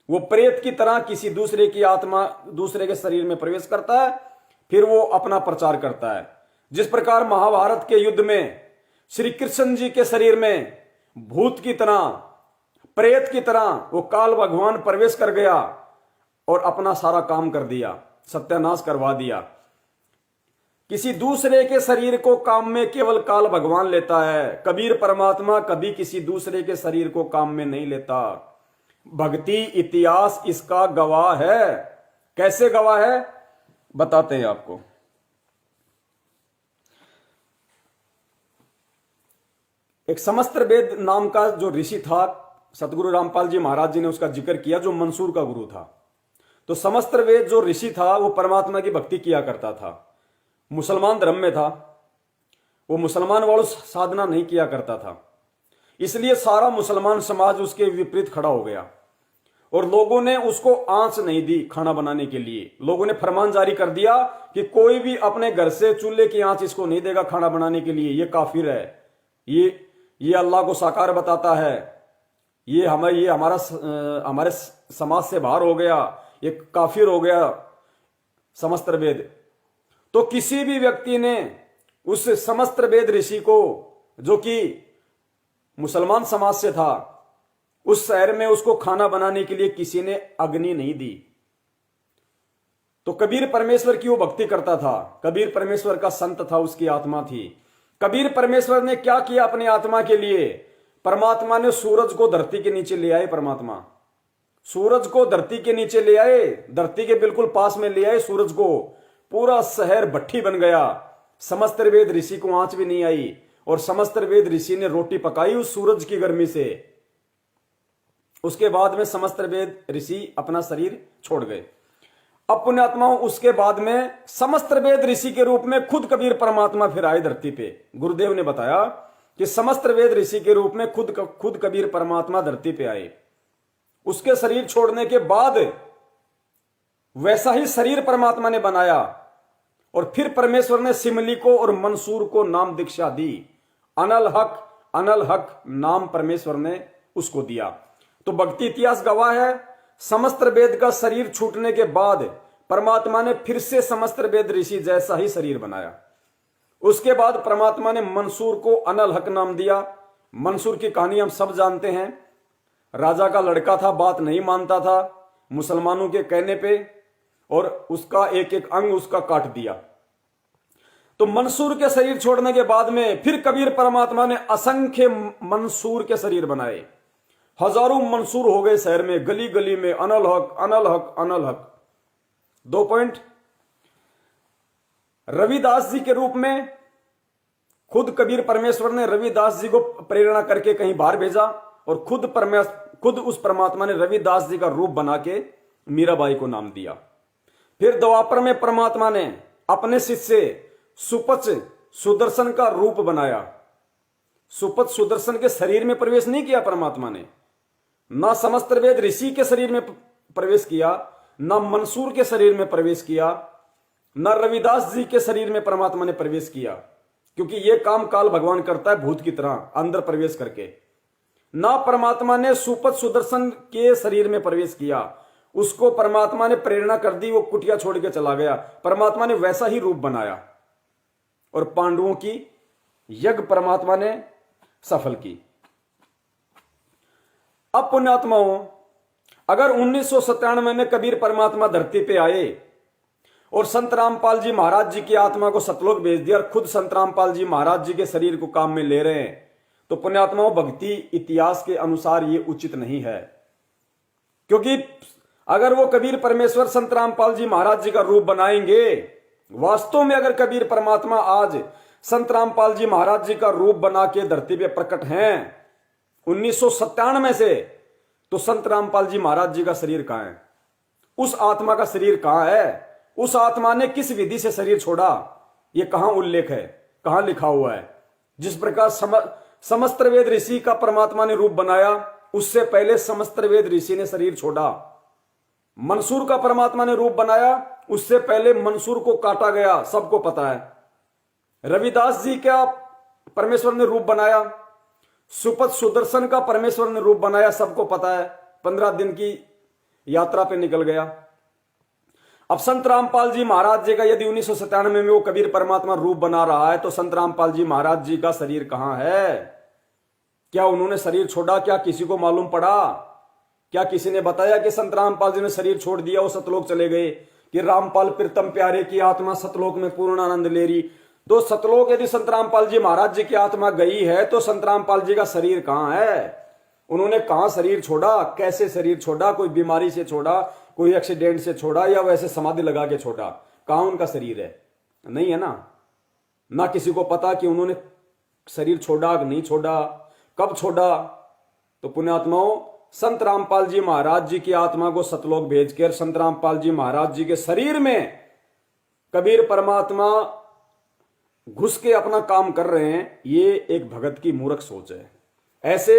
वो प्रेत की तरह किसी दूसरे की आत्मा दूसरे के शरीर में प्रवेश करता है, फिर वो अपना प्रचार करता है। जिस प्रकार महाभारत के युद्ध में श्री कृष्ण जी के शरीर में भूत की तरह, प्रेत की तरह वो काल भगवान प्रवेश कर गया और अपना सारा काम कर दिया, सत्यानाश करवा दिया। किसी दूसरे के शरीर को काम में केवल काल भगवान लेता है, कबीर परमात्मा कभी किसी दूसरे के शरीर को काम में नहीं लेता। भक्ति इतिहास इसका गवाह है। कैसे गवाह है बताते हैं आपको। एक समस्त्र वेद नाम का जो ऋषि था, सतगुरु रामपाल जी महाराज जी ने उसका जिक्र किया, जो मंसूर का गुरु था। तो समस्त्र वेद जो ऋषि था वो परमात्मा की भक्ति किया करता था, मुसलमान धर्म में था, वो मुसलमान वालों साधना नहीं किया करता था। इसलिए सारा मुसलमान समाज उसके विपरीत खड़ा हो गया और लोगों ने उसको आंच नहीं दी खाना बनाने के लिए। लोगों ने फरमान जारी कर दिया कि कोई भी अपने घर से चूल्हे की आंच इसको नहीं देगा खाना बनाने के लिए, ये काफिर है, ये अल्लाह को साकार बताता है, ये हमारे समाज से बाहर हो गया, ये काफिर हो गया समस्त्र वेद। तो किसी भी व्यक्ति ने उस समस्त्र वेद ऋषि को, जो कि मुसलमान समाज से था, उस शहर में उसको खाना बनाने के लिए किसी ने अग्नि नहीं दी। तो कबीर परमेश्वर की वो भक्ति करता था, कबीर परमेश्वर का संत था, उसकी आत्मा थी। कबीर परमेश्वर ने क्या किया अपनी आत्मा के लिए? परमात्मा ने सूरज को धरती के नीचे ले आए। परमात्मा सूरज को धरती के नीचे ले आए, धरती के बिल्कुल पास में ले आए सूरज को। पूरा शहर भट्ठी बन गया, समस्त्र वेद ऋषि को आंच भी नहीं आई, और समस्त्र वेद ऋषि ने रोटी पकाई उस सूरज की गर्मी से। उसके बाद में समस्त्र वेद ऋषि अपना शरीर छोड़ गए। अब पुण्यात्माओं, उसके बाद में समस्त्र वेद ऋषि के रूप में खुद कबीर परमात्मा फिर आए धरती पे। गुरुदेव ने बताया कि समस्त्र वेद ऋषि के रूप में खुद कबीर परमात्मा धरती पे आए। उसके शरीर छोड़ने के बाद वैसा ही शरीर परमात्मा ने बनाया, और फिर परमेश्वर ने सिमली को और मंसूर को नाम दीक्षा दी। अनल हक नाम परमेश्वर ने उसको दिया। तो भक्ति इतिहास गवाह है, समस्त्र वेद का शरीर छूटने के बाद परमात्मा ने फिर से समस्त्र वेद ऋषि जैसा ही शरीर बनाया। उसके बाद परमात्मा ने मंसूर को अनल हक नाम दिया। मंसूर की कहानी हम सब जानते हैं। राजा का लड़का था, बात नहीं मानता था मुसलमानों के कहने पे, और उसका एक एक अंग उसका काट दिया। तो मंसूर के शरीर छोड़ने के बाद में फिर कबीर परमात्मा ने असंख्य मंसूर के शरीर बनाए। हजारों मंसूर हो गए शहर में, गली गली में, अनल हक अनल हक अनल हक। 2 पॉइंट। रविदास जी के रूप में खुद कबीर परमेश्वर ने रविदास जी को प्रेरणा करके कहीं बाहर भेजा और खुद उस परमात्मा ने रविदास जी का रूप बना के मीराबाई को नाम दिया। फिर द्वापर में परमात्मा ने अपने शिष्य सुपच सुदर्शन का रूप बनाया। सुपच सुदर्शन के शरीर में प्रवेश नहीं किया परमात्मा ने, ना समस्तवेद ऋषि के शरीर में प्रवेश किया, ना मंसूर के शरीर में प्रवेश किया, ना रविदास जी के शरीर में परमात्मा ने प्रवेश किया, क्योंकि यह काम काल भगवान करता है भूत की तरह अंदर प्रवेश करके। ना परमात्मा ने सुपच सुदर्शन के शरीर में प्रवेश किया, उसको परमात्मा ने प्रेरणा कर दी, वो कुटिया छोड़ के चला गया। परमात्मा ने वैसा ही रूप बनाया और पांडवों की यज्ञ परमात्मा ने सफल की। अब पुण्यात्माओं, अगर 1997 में कबीर परमात्मा धरती पे आए और संत रामपाल जी महाराज जी की आत्मा को सतलोक भेज दिया और खुद संत रामपाल जी महाराज जी के शरीर को काम में ले रहे हैं, तो पुण्यात्माओं भक्ति इतिहास के अनुसार ये उचित नहीं है। क्योंकि अगर वो कबीर परमेश्वर संत रामपाल जी महाराज जी का रूप बनाएंगे, वास्तव में अगर कबीर परमात्मा आज संत रामपाल जी महाराज जी का रूप बना के धरती पे प्रकट हैं 1997 से, तो संत रामपाल जी महाराज जी का शरीर कहां है? उस आत्मा का शरीर कहां है? उस आत्मा ने किस विधि से शरीर छोड़ा? ये कहां उल्लेख है, कहां लिखा हुआ है? जिस प्रकार समस्त वेद ऋषि का परमात्मा ने रूप बनाया, उससे पहले समस्त वेद ऋषि ने शरीर छोड़ा। मंसूर का परमात्मा ने रूप बनाया, उससे पहले मंसूर को काटा गया, सबको पता है। रविदास जी का परमेश्वर ने रूप बनाया, सुपथ सुदर्शन का परमेश्वर ने रूप बनाया, सबको पता है। 15 दिन की यात्रा पे निकल गया। अब संत रामपाल जी महाराज जी का यदि 1997 में वो कबीर परमात्मा रूप बना रहा है, तो संत रामपाल जी महाराज जी का शरीर कहां है? क्या उन्होंने शरीर छोड़ा? क्या किसी को मालूम पड़ा? क्या किसी ने बताया कि संत रामपाल जी ने शरीर छोड़ दिया, वो सतलोक चले गए? कि रामपाल प्रीतम प्यारे की आत्मा सतलोक में पूर्ण आनंद ले रही। तो सतलोक यदि संत रामपाल जी महाराज जी की आत्मा गई है, तो संत रामपाल जी का शरीर कहां है? उन्होंने कहां शरीर छोड़ा? कैसे शरीर छोड़ा? कोई बीमारी से छोड़ा, कोई एक्सीडेंट से छोड़ा, या वैसे समाधि लगा के छोड़ा? कहां उनका शरीर है? नहीं है ना किसी को पता कि उन्होंने शरीर छोड़ा कि नहीं छोड़ा, कब छोड़ा। तो पुण्यात्माओं, संत रामपाल जी महाराज जी की आत्मा को सतलोक भेजकर संत रामपाल जी महाराज जी के शरीर में कबीर परमात्मा घुस के अपना काम कर रहे हैं, ये एक भगत की मूर्ख सोच है। ऐसे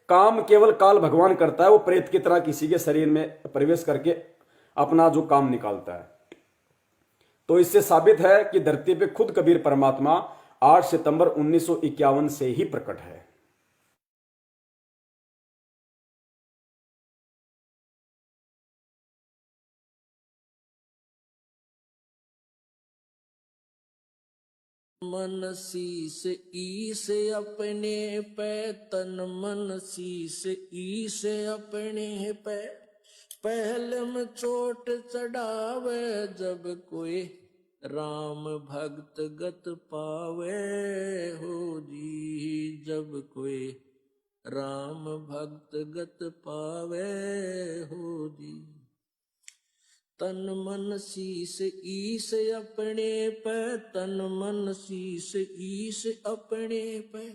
काम केवल काल भगवान करता है, वो प्रेत की तरह किसी के शरीर में प्रवेश करके अपना जो काम निकालता है। तो इससे साबित है कि धरती पे खुद कबीर परमात्मा 8 सितंबर 1951 से ही प्रकट है। मन शीस ईस अपने पे, तन मन शीस ईस अपने पे, पहले में चोट चढ़ावे, जब कोई राम भक्त गत पावे हो जी, जब कोई राम भक्त गत पावे हो जी। तन मन शीस ईस अपने पे, तन मन शीस ईस अपने पे,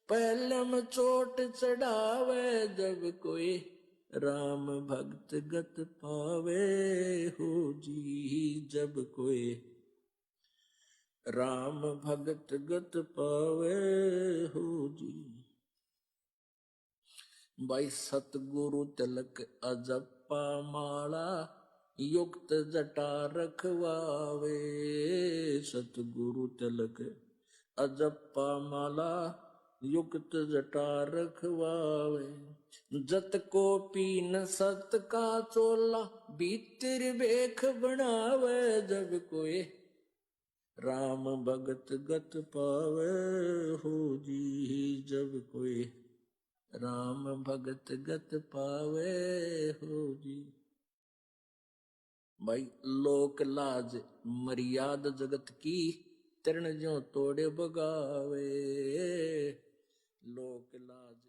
पहले में चोट चढ़ावे, जब कोई राम भक्त गत पावे हो जी, जब कोई राम भक्त गत पावे हो जी। भाई सतगुरु तिलक अजप्पा माला, युक्त जटा रखवावे, सतगुरु तिलक अजप्पा माला, युक्त जटा रखवावे। जत को पीन सत का चोला, भीतर बेख बनावे, जब कोई राम भगत गत पावे हो जी, जब कोई राम भगत गत पावे हो जी। भाई लोक लाज मर्याद जगत की, तृण ज्यों तोड़े बगावे, लोक लाज